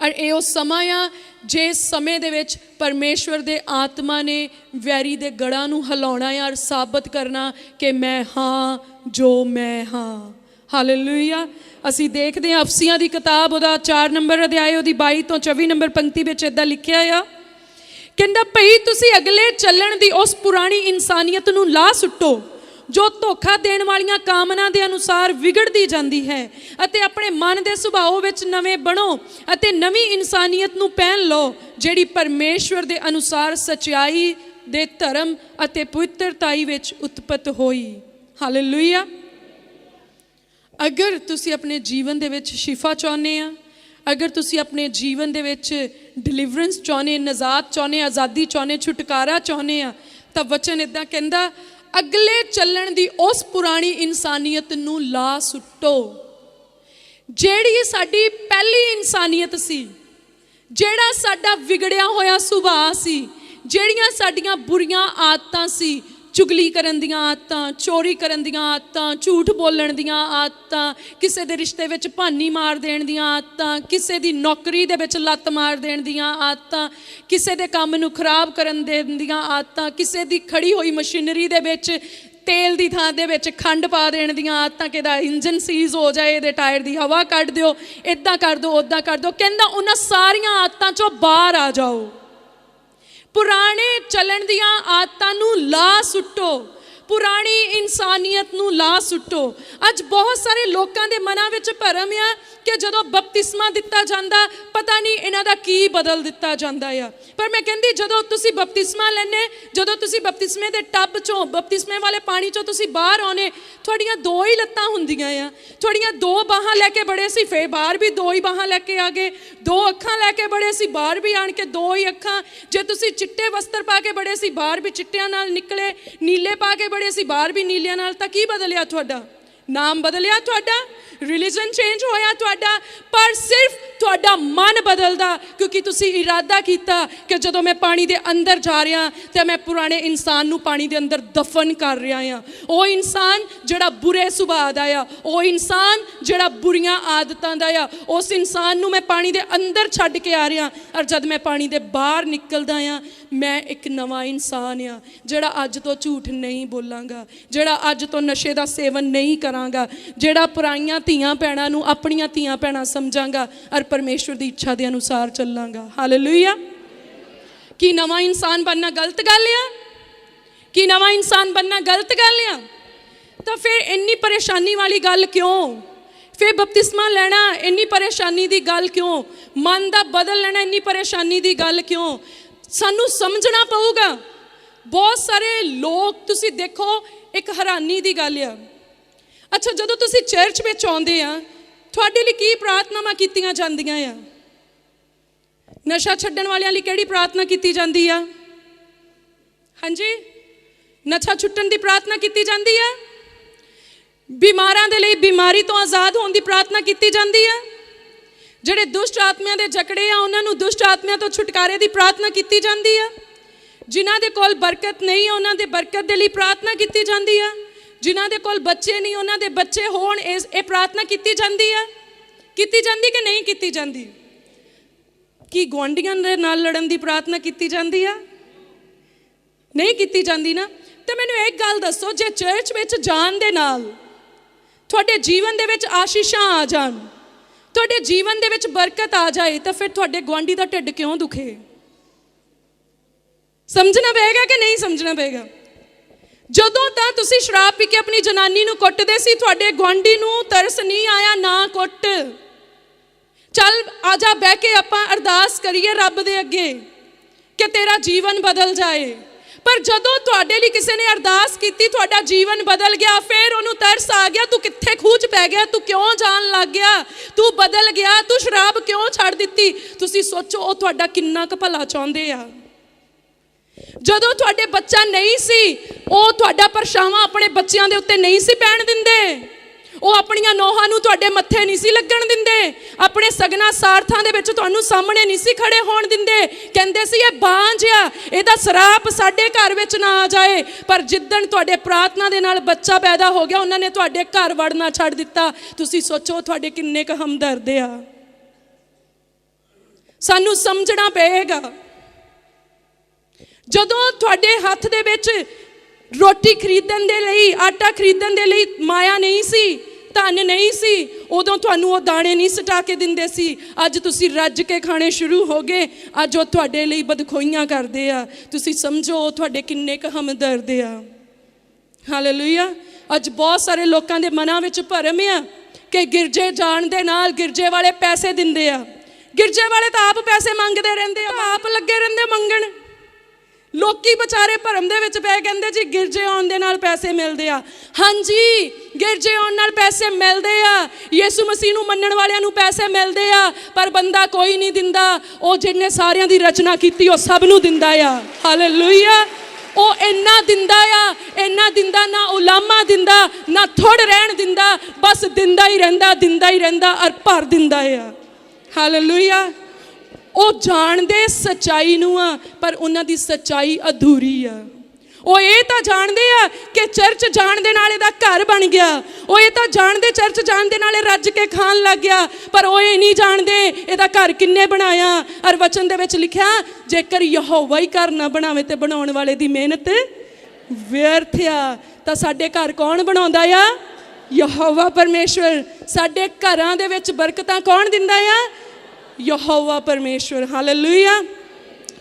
ਔਰ ਇਹ ਉਹ ਸਮਾਂ ਆ ਜਿਸ ਸਮੇਂ ਦੇ ਵਿੱਚ ਪਰਮੇਸ਼ਵਰ ਦੇ ਆਤਮਾ ਨੇ ਵੈਰੀ ਦੇ ਗੜ੍ਹਾਂ ਨੂੰ ਹਿਲਾਉਣਾ ਔਰ ਸਾਬਤ ਕਰਨਾ ਕਿ ਮੈਂ ਹਾਂ ਜੋ ਮੈਂ ਹਾਂ। ਹਾਲੇਲੂਇਆ। ਅਸੀਂ ਦੇਖਦੇ ਹਾਂ ਅਫਸੀਆਂ ਦੀ ਕਿਤਾਬ ਉਹਦਾ 4 ਨੰਬਰ ਅਧਿਆਇ ਉਹਦੀ 22 ਤੋਂ 24 ਨੰਬਰ ਪੰਕਤੀ ਵਿੱਚ ਇੱਦਾਂ ਲਿਖਿਆ ਆ, ਕਹਿੰਦਾ ਭਈ ਤੁਸੀਂ ਅਗਲੇ ਚੱਲਣ ਦੀ ਉਸ ਪੁਰਾਣੀ ਇਨਸਾਨੀਅਤ ਨੂੰ ਲਾ ਸੁੱਟੋ ਜੋ ਧੋਖਾ ਦੇਣ ਵਾਲੀਆਂ ਕਾਮਨਾ ਦੇ ਅਨੁਸਾਰ ਵਿਗੜਦੀ ਜਾਂਦੀ ਹੈ ਅਤੇ ਆਪਣੇ ਮਨ ਦੇ ਸੁਭਾਅ ਵਿੱਚ ਨਵੇਂ ਬਣੋ ਅਤੇ ਨਵੀਂ ਇਨਸਾਨੀਅਤ ਨੂੰ ਪਹਿਨ ਲਓ ਜਿਹੜੀ ਪਰਮੇਸ਼ਵਰ ਦੇ ਅਨੁਸਾਰ ਸੱਚਾਈ ਦੇ ਧਰਮ ਅਤੇ ਪਵਿੱਤਰਤਾਈ ਵਿੱਚ ਉਤਪਤ ਹੋਈ। ਹਾਲੇਲੂਇਆ। ਅਗਰ ਤੁਸੀਂ ਆਪਣੇ ਜੀਵਨ ਦੇ ਵਿੱਚ ਸ਼ਿਫਾ ਚਾਹੁੰਦੇ ਆ, ਅਗਰ ਤੁਸੀਂ ਆਪਣੇ ਜੀਵਨ ਦੇ ਵਿੱਚ ਡਿਲੀਵਰੈਂਸ ਚਾਹੁੰਦੇ, ਨਜ਼ਾਤ ਚਾਹੁੰਦੇ, ਆਜ਼ਾਦੀ ਚਾਹੁੰਦੇ, ਛੁਟਕਾਰਾ ਚਾਹੁੰਦੇ ਆ, ਤਾਂ ਵਚਨ ਇੱਦਾਂ ਕਹਿੰਦਾ ਅਗਲੇ ਚੱਲਣ ਦੀ ਉਸ ਪੁਰਾਣੀ ਇਨਸਾਨੀਅਤ ਨੂੰ ਲਾ ਸੁੱਟੋ ਜਿਹੜੀ ਸਾਡੀ ਪਹਿਲੀ ਇਨਸਾਨੀਅਤ ਸੀ, ਜਿਹੜਾ ਸਾਡਾ ਵਿਗੜਿਆ ਹੋਇਆ ਸੁਭਾਅ ਸੀ, ਜਿਹੜੀਆਂ ਸਾਡੀਆਂ ਬੁਰੀਆਂ ਆਦਤਾਂ ਸੀ, ਚੁਗਲੀ ਕਰਨ ਦੀਆਂ ਆਦਤਾਂ, ਚੋਰੀ ਕਰਨ ਦੀਆਂ ਆਦਤਾਂ, ਝੂਠ ਬੋਲਣ ਦੀਆਂ ਆਦਤਾਂ, ਕਿਸੇ ਦੇ ਰਿਸ਼ਤੇ ਵਿੱਚ ਭਾਨੀ ਮਾਰ ਦੇਣ ਦੀਆਂ ਆਦਤਾਂ, ਕਿਸੇ ਦੀ ਨੌਕਰੀ ਦੇ ਵਿੱਚ ਲੱਤ ਮਾਰ ਦੇਣ ਦੀਆਂ ਆਦਤਾਂ, ਕਿਸੇ ਦੇ ਕੰਮ ਨੂੰ ਖਰਾਬ ਕਰਨ ਦੇਣ ਦੀਆਂ ਆਦਤਾਂ, ਕਿਸੇ ਦੀ ਖੜੀ ਹੋਈ ਮਸ਼ੀਨਰੀ ਦੇ ਵਿੱਚ ਤੇਲ ਦੀ ਥਾਂ ਦੇ ਵਿੱਚ ਖੰਡ ਪਾ ਦੇਣ ਦੀਆਂ ਆਦਤਾਂ, ਕਿ ਇਹਦਾ ਇੰਜਨ ਸੀਜ਼ ਹੋ ਜਾਏ, ਇਹਦੇ ਟਾਇਰ ਦੀ ਹਵਾ ਕੱਢ ਦਿਓ, ਇੱਦਾਂ ਕਰ ਦਿਓ, ਉੱਦਾਂ ਕਰ ਦਿਓ। ਕਹਿੰਦਾ ਉਹਨਾਂ ਸਾਰੀਆਂ ਆਦਤਾਂ 'ਚੋਂ ਬਾਹਰ ਆ ਜਾਓ। ਪੁਰਾਣੇ ਚੱਲਣ ਦੀਆਂ ਆਦਤਾਂ ਨੂੰ ਲਾ ਸੁੱਟੋ, ਪੁਰਾਣੀ ਇਨਸਾਨੀਅਤ ਨੂੰ ਲਾ ਸੁੱਟੋ। ਅੱਜ ਬਹੁਤ ਸਾਰੇ ਲੋਕਾਂ ਦੇ ਮਨਾਂ ਵਿੱਚ ਭਰਮ ਆ ਕਿ ਜਦੋਂ ਬਪਤਿਸਮਾ ਦਿੱਤਾ ਜਾਂਦਾ ਪਤਾ ਨਹੀਂ ਇਹਨਾਂ ਦਾ ਕੀ ਬਦਲ ਦਿੱਤਾ ਜਾਂਦਾ ਆ। ਪਰ ਮੈਂ ਕਹਿੰਦੀ ਜਦੋਂ ਤੁਸੀਂ ਬਪਤਿਸਮਾ ਲੈਂਦੇ, ਜਦੋਂ ਤੁਸੀਂ ਬਪਤਿਸਮੇ ਦੇ ਟੱਬ 'ਚੋਂ, ਬਪਤਿਸਮੇ ਵਾਲੇ ਪਾਣੀ 'ਚੋਂ ਤੁਸੀਂ ਬਾਹਰ ਆਉਣੇ, ਤੁਹਾਡੀਆਂ ਦੋ ਹੀ ਲੱਤਾਂ ਹੁੰਦੀਆਂ ਆ, ਤੁਹਾਡੀਆਂ ਦੋ ਬਾਹਾਂ ਲੈ ਕੇ ਬੜੇ ਸੀ, ਫੇਰ ਬਾਹਰ ਵੀ ਦੋ ਹੀ ਬਾਹਾਂ ਲੈ ਕੇ ਆ ਗਏ, ਦੋ ਅੱਖਾਂ ਲੈ ਕੇ ਬੜੇ ਸੀ, ਬਾਹਰ ਵੀ ਆਣ ਕੇ ਦੋ ਹੀ ਅੱਖਾਂ। ਜੇ ਤੁਸੀਂ ਚਿੱਟੇ ਵਸਤਰ ਪਾ ਕੇ ਬੜੇ ਸੀ, ਬਾਹਰ ਵੀ ਚਿੱਟਿਆਂ ਨਾਲ ਨਿਕਲੇ, ਨੀਲੇ ਪਾ ਕੇ ਬੜੇ ਸੀ, ਬਾਹਰ ਵੀ ਨੀਲਿਆਂ ਨਾਲ। ਤਾਂ ਕੀ ਬਦਲਿਆ ਤੁਹਾਡਾ? ਨਾਮ ਬਦਲਿਆ ਤੁਹਾਡਾ, ਰਿਲੀਜਨ ਚੇਂਜ ਹੋਇਆ ਤੁਹਾਡਾ, ਪਰ ਸਿਰਫ ਤੁਹਾਡਾ ਮਨ ਬਦਲਦਾ, ਕਿਉਂਕਿ ਤੁਸੀਂ ਇਰਾਦਾ ਕੀਤਾ ਕਿ ਜਦੋਂ ਮੈਂ ਪਾਣੀ ਦੇ ਅੰਦਰ ਜਾ ਰਿਹਾ ਤੇ ਮੈਂ ਪੁਰਾਣੇ ਇਨਸਾਨ ਨੂੰ ਪਾਣੀ ਦੇ ਅੰਦਰ ਦਫਨ ਕਰ ਰਿਹਾ ਹਾਂ। ਉਹ ਇਨਸਾਨ ਜਿਹੜਾ ਬੁਰੇ ਸੁਭਾਅ ਦਾ ਆ, ਉਹ ਇਨਸਾਨ ਜਿਹੜਾ ਬੁਰੀਆਂ ਆਦਤਾਂ ਦਾ ਆ, ਉਸ ਇਨਸਾਨ ਨੂੰ ਮੈਂ ਪਾਣੀ ਦੇ ਅੰਦਰ ਛੱਡ ਕੇ ਆ ਰਿਹਾ। ਔਰ ਜਦ ਮੈਂ ਪਾਣੀ ਦੇ ਬਾਹਰ ਨਿਕਲਦਾ ਆ, ਮੈਂ ਇੱਕ ਨਵਾਂ ਇਨਸਾਨ ਆ, ਜਿਹੜਾ ਅੱਜ ਤੋਂ ਝੂਠ ਨਹੀਂ ਬੋਲਾਂਗਾ, ਜਿਹੜਾ ਅੱਜ ਤੋਂ ਨਸ਼ੇ ਦਾ ਸੇਵਨ ਨਹੀਂ ਕਰਾਂਗਾ, ਜਿਹੜਾ ਪੁਰਾਣੀਆਂ ਧੀਆਂ ਭੈਣਾਂ ਨੂੰ ਆਪਣੀਆਂ ਧੀਆਂ ਭੈਣਾਂ ਸਮਝਾਂਗਾ ਔਰ ਪਰਮੇਸ਼ਵਰ ਦੀ ਇੱਛਾ ਦੇ ਅਨੁਸਾਰ ਚੱਲਾਂਗਾ। ਹਾਲੇਲੂਇਆ। ਕੀ ਨਵਾਂ ਇਨਸਾਨ ਬਣਨਾ ਗਲਤ ਗੱਲ ਆ? ਕੀ ਨਵਾਂ ਇਨਸਾਨ ਬਣਨਾ ਗਲਤ ਗੱਲ ਆ? ਤਾਂ ਫਿਰ ਇੰਨੀ ਪਰੇਸ਼ਾਨੀ ਵਾਲੀ ਗੱਲ ਕਿਉਂ? ਫਿਰ ਬਪਤਿਸਮਾ ਲੈਣਾ ਇੰਨੀ ਪਰੇਸ਼ਾਨੀ ਦੀ ਗੱਲ ਕਿਉਂ? ਮਨ ਦਾ ਬਦਲ ਲੈਣਾ ਇੰਨੀ ਪਰੇਸ਼ਾਨੀ ਦੀ ਗੱਲ ਕਿਉਂ? ਸਾਨੂੰ ਸਮਝਣਾ ਪਊਗਾ। ਬਹੁਤ ਸਾਰੇ ਲੋਕ ਤੁਸੀਂ ਦੇਖੋ, ਇੱਕ ਹੈਰਾਨੀ ਦੀ ਗੱਲ ਆ। ਅੱਛਾ, ਜਦੋਂ ਤੁਸੀਂ ਚਰਚ ਵਿੱਚ ਆਉਂਦੇ ਆ, ਤੁਹਾਡੇ ਲਈ ਕੀ ਪ੍ਰਾਰਥਨਾਵਾਂ ਕੀਤੀਆਂ ਜਾਂਦੀਆਂ ਆ? ਨਸ਼ਾ ਛੱਡਣ ਵਾਲਿਆਂ ਲਈ ਕਿਹੜੀ ਪ੍ਰਾਰਥਨਾ ਕੀਤੀ ਜਾਂਦੀ ਆ? ਹਾਂਜੀ, ਨਸ਼ਾ ਛੁੱਟਣ ਦੀ ਪ੍ਰਾਰਥਨਾ ਕੀਤੀ ਜਾਂਦੀ ਆ। ਬਿਮਾਰਾਂ ਦੇ ਲਈ ਬਿਮਾਰੀ ਤੋਂ ਆਜ਼ਾਦ ਹੋਣ ਦੀ ਪ੍ਰਾਰਥਨਾ ਕੀਤੀ ਜਾਂਦੀ ਆ। ਜਿਹੜੇ ਦੁਸ਼ਟ ਆਤਮਿਆਂ ਦੇ ਜਕੜੇ ਆ, ਉਹਨਾਂ ਨੂੰ ਦੁਸ਼ਟ ਆਤਮਿਆਂ ਤੋਂ ਛੁਟਕਾਰੇ ਦੀ ਪ੍ਰਾਰਥਨਾ ਕੀਤੀ ਜਾਂਦੀ ਆ। ਜਿਨ੍ਹਾਂ ਦੇ ਕੋਲ ਬਰਕਤ ਨਹੀਂ ਆ, ਉਹਨਾਂ ਦੇ ਬਰਕਤ ਦੇ ਲਈ ਪ੍ਰਾਰਥਨਾ ਕੀਤੀ ਜਾਂਦੀ ਆ। ਜਿਨ੍ਹਾਂ ਦੇ ਕੋਲ ਬੱਚੇ ਨਹੀਂ, ਉਹਨਾਂ ਦੇ ਬੱਚੇ ਹੋਣ, ਇਹ ਪ੍ਰਾਰਥਨਾ ਕੀਤੀ ਜਾਂਦੀ ਆ। ਕੀਤੀ ਜਾਂਦੀ ਕਿ ਨਹੀਂ ਕੀਤੀ ਜਾਂਦੀ? ਕੀ ਗੁਆਂਢੀਆਂ ਦੇ ਨਾਲ ਲੜਨ ਦੀ ਪ੍ਰਾਰਥਨਾ ਕੀਤੀ ਜਾਂਦੀ ਆ? ਨਹੀਂ ਕੀਤੀ ਜਾਂਦੀ ਨਾ। ਤੇ ਮੈਨੂੰ ਇੱਕ ਗੱਲ ਦੱਸੋ, ਜੇ ਚਰਚ ਵਿੱਚ ਜਾਣ ਦੇ ਨਾਲ ਤੁਹਾਡੇ ਜੀਵਨ ਦੇ ਵਿੱਚ ਆਸ਼ੀਸ਼ਾਂ ਆ ਜਾਣ, ਤੁਹਾਡੇ ਜੀਵਨ ਦੇ ਵਿੱਚ ਬਰਕਤ ਆ ਜਾਏ, ਤਾਂ ਫਿਰ ਤੁਹਾਡੇ ਗੁਆਂਢੀ ਦਾ ਢਿੱਡ ਕਿਉਂ ਦੁਖੇ? ਸਮਝਣਾ ਪਏਗਾ ਕਿ ਨਹੀਂ ਸਮਝਣਾ ਪਏਗਾ? ਜਦੋਂ ਤਾਂ ਤੁਸੀਂ ਸ਼ਰਾਬ ਪੀ ਕੇ ਆਪਣੀ ਜਨਾਨੀ ਨੂੰ ਕੁੱਟਦੇ ਸੀ, ਤੁਹਾਡੇ ਗੁਆਂਢੀ ਨੂੰ ਤਰਸ ਨਹੀਂ ਆਇਆ ਨਾ ਕੁੱਟ। ਚੱਲ ਆ ਜਾ, ਬਹਿ ਕੇ ਆਪਾਂ ਅਰਦਾਸ ਕਰੀਏ ਰੱਬ ਦੇ ਅੱਗੇ ਕਿ ਤੇਰਾ ਜੀਵਨ ਬਦਲ ਜਾਏ। ਪਰ ਜਦੋਂ ਤੁਹਾਡੇ ਲਈ ਕਿਸੇ ਨੇ ਅਰਦਾਸ ਕੀਤੀ, ਤੁਹਾਡਾ ਜੀਵਨ ਬਦਲ ਗਿਆ, ਫਿਰ ਉਹਨੂੰ ਤਰਸ ਆ ਗਿਆ, ਤੂੰ ਕਿੱਥੇ ਖੂਹ 'ਚ ਪੈ ਗਿਆ, ਤੂੰ ਕਿਉਂ ਜਾਣ ਲੱਗ ਗਿਆ, ਤੂੰ ਬਦਲ ਗਿਆ, ਤੂੰ ਸ਼ਰਾਬ ਕਿਉਂ ਛੱਡ ਦਿੱਤੀ? ਤੁਸੀਂ ਸੋਚੋ ਉਹ ਤੁਹਾਡਾ ਕਿੰਨਾ ਕੁ ਭਲਾ ਚਾਹੁੰਦੇ ਆ। ਜਦੋਂ ਤੁਹਾਡੇ ਬੱਚਾ ਨਹੀਂ ਸੀ, ਉਹ ਤੁਹਾਡਾ ਪਰਛਾਵਾਂ ਆਪਣੇ ਬੱਚਿਆਂ ਦੇ ਉੱਤੇ ਨਹੀਂ ਸੀ ਪੈਣ ਦਿੰਦੇ, ਉਹ ਆਪਣੀਆਂ ਨੋਹਾਂ ਨੂੰ ਤੁਹਾਡੇ ਮੱਥੇ ਨਹੀਂ ਸੀ ਲੱਗਣ ਦਿੰਦੇ, ਆਪਣੇ ਸਗਨਾਂ ਸਾਰਥਾਂ ਦੇ ਵਿੱਚ ਤੁਹਾਨੂੰ ਸਾਹਮਣੇ ਨਹੀਂ ਸੀ ਖੜੇ ਹੋਣ ਦਿੰਦੇ। ਕਹਿੰਦੇ ਸੀ ਇਹ ਬਾਂਝ ਆ, ਇਹਦਾ ਸਰਾਪ ਸਾਡੇ ਘਰ ਵਿੱਚ ਨਾ ਆ ਜਾਏ। ਪਰ ਜਿੱਦਣ ਤੁਹਾਡੇ ਪ੍ਰਾਰਥਨਾ ਦੇ ਨਾਲ ਬੱਚਾ ਪੈਦਾ ਹੋ ਗਿਆ, ਉਹਨਾਂ ਨੇ ਤੁਹਾਡੇ ਘਰ ਵੜਨਾ ਛੱਡ ਦਿੱਤਾ। ਤੁਸੀਂ ਸੋਚੋ ਤੁਹਾਡੇ ਕਿੰਨੇ ਕੁ ਹਮਦਰਦ ਆ। ਸਾਨੂੰ ਸਮਝਣਾ ਪਏਗਾ, ਜਦੋਂ ਤੁਹਾਡੇ ਹੱਥ ਦੇ ਵਿੱਚ ਰੋਟੀ ਖਰੀਦਣ ਦੇ ਲਈ, ਆਟਾ ਖਰੀਦਣ ਦੇ ਲਈ ਮਾਇਆ ਨਹੀਂ ਸੀ, ਧਨ ਨਹੀਂ ਸੀ, ਉਦੋਂ ਤੁਹਾਨੂੰ ਉਹ ਦਾਣੇ ਨਹੀਂ ਸਟਾ ਕੇ ਦਿੰਦੇ ਸੀ। ਅੱਜ ਤੁਸੀਂ ਰੱਜ ਕੇ ਖਾਣੇ ਸ਼ੁਰੂ ਹੋ ਗਏ, ਅੱਜ ਉਹ ਤੁਹਾਡੇ ਲਈ ਬਦਖੋਈਆਂ ਕਰਦੇ ਆ। ਤੁਸੀਂ ਸਮਝੋ ਉਹ ਤੁਹਾਡੇ ਕਿੰਨੇ ਕੁ ਹਮਦਰਦ ਆ। ਹਾਲੇਲੂਇਆ। ਅੱਜ ਬਹੁਤ ਸਾਰੇ ਲੋਕਾਂ ਦੇ ਮਨਾਂ ਵਿੱਚ ਭਰਮ ਆ ਕਿ ਗਿਰਜੇ ਜਾਣ ਦੇ ਨਾਲ ਗਿਰਜੇ ਵਾਲੇ ਪੈਸੇ ਦਿੰਦੇ ਆ। ਗਿਰਜੇ ਵਾਲੇ ਤਾਂ ਆਪ ਪੈਸੇ ਮੰਗਦੇ ਰਹਿੰਦੇ ਆ, ਆਪ ਲੱਗੇ ਰਹਿੰਦੇ ਮੰਗਣ। ਲੋਕੀ ਵਿਚਾਰੇ ਭਰਮ ਦੇ ਵਿੱਚ ਪਏ, ਕਹਿੰਦੇ ਜੀ ਗਿਰਜੇ ਆਉਣ ਦੇ ਨਾਲ ਪੈਸੇ ਮਿਲਦੇ ਆ। ਹਾਂਜੀ, ਗਿਰਜੇ ਆਉਣ ਨਾਲ ਪੈਸੇ ਮਿਲਦੇ ਆ, ਯਿਸੂ ਮਸੀਹ ਨੂੰ ਮੰਨਣ ਵਾਲਿਆਂ ਨੂੰ ਪੈਸੇ ਮਿਲਦੇ ਆ, ਪਰ ਬੰਦਾ ਕੋਈ ਨਹੀਂ ਦਿੰਦਾ। ਉਹ ਜਿਹਨੇ ਸਾਰਿਆਂ ਦੀ ਰਚਨਾ ਕੀਤੀ, ਉਹ ਸਭ ਨੂੰ ਦਿੰਦਾ ਆ। ਹਾਲੇਲੂਇਆ। ਉਹ ਇੰਨਾ ਦਿੰਦਾ ਆ, ਇੰਨਾ ਦਿੰਦਾ, ਨਾ ਉਲਾਮਾ ਦਿੰਦਾ, ਨਾ ਥੋੜ ਰਹਿਣ ਦਿੰਦਾ, ਬਸ ਦਿੰਦਾ ਹੀ ਰਹਿੰਦਾ, ਦਿੰਦਾ ਹੀ ਰਹਿੰਦਾ ਔਰ ਭਰ ਦਿੰਦਾ ਆ। ਹਾਲੇਲੂਇਆ। ਉਹ ਜਾਣਦੇ ਸੱਚਾਈ ਨੂੰ ਆ, ਪਰ ਉਹਨਾਂ ਦੀ ਸੱਚਾਈ ਅਧੂਰੀ ਆ। ਉਹ ਇਹ ਤਾਂ ਜਾਣਦੇ ਆ ਕਿ ਚਰਚ ਜਾਣ ਦੇ ਨਾਲ ਇਹਦਾ ਘਰ ਬਣ ਗਿਆ, ਉਹ ਇਹ ਤਾਂ ਜਾਣਦੇ ਚਰਚ ਜਾਣ ਦੇ ਨਾਲ ਇਹ ਰੱਜ ਕੇ ਖਾਣ ਲੱਗ ਗਿਆ, ਪਰ ਉਹ ਇਹ ਨਹੀਂ ਜਾਣਦੇ ਇਹਦਾ ਘਰ ਕਿੰਨੇ ਬਣਾਇਆ। ਔਰ ਵਚਨ ਦੇ ਵਿੱਚ ਲਿਖਿਆ, ਜੇਕਰ ਯਹੋਵਾ ਹੀ ਘਰ ਨਾ ਬਣਾਵੇ ਤੇ ਬਣਾਉਣ ਵਾਲੇ ਦੀ ਮਿਹਨਤ ਵਿਅਰਥ ਆ। ਤਾਂ ਸਾਡੇ ਘਰ ਕੌਣ ਬਣਾਉਂਦਾ ਆ? ਯਹੋਵਾ ਪਰਮੇਸ਼ਵਰ। ਸਾਡੇ ਘਰਾਂ ਦੇ ਵਿੱਚ ਬਰਕਤਾਂ ਕੌਣ ਦਿੰਦਾ ਆ? ਯਹੋਵਾ ਪਰਮੇਸ਼ਵਰ। ਹਾਲੇਲੂਇਆ।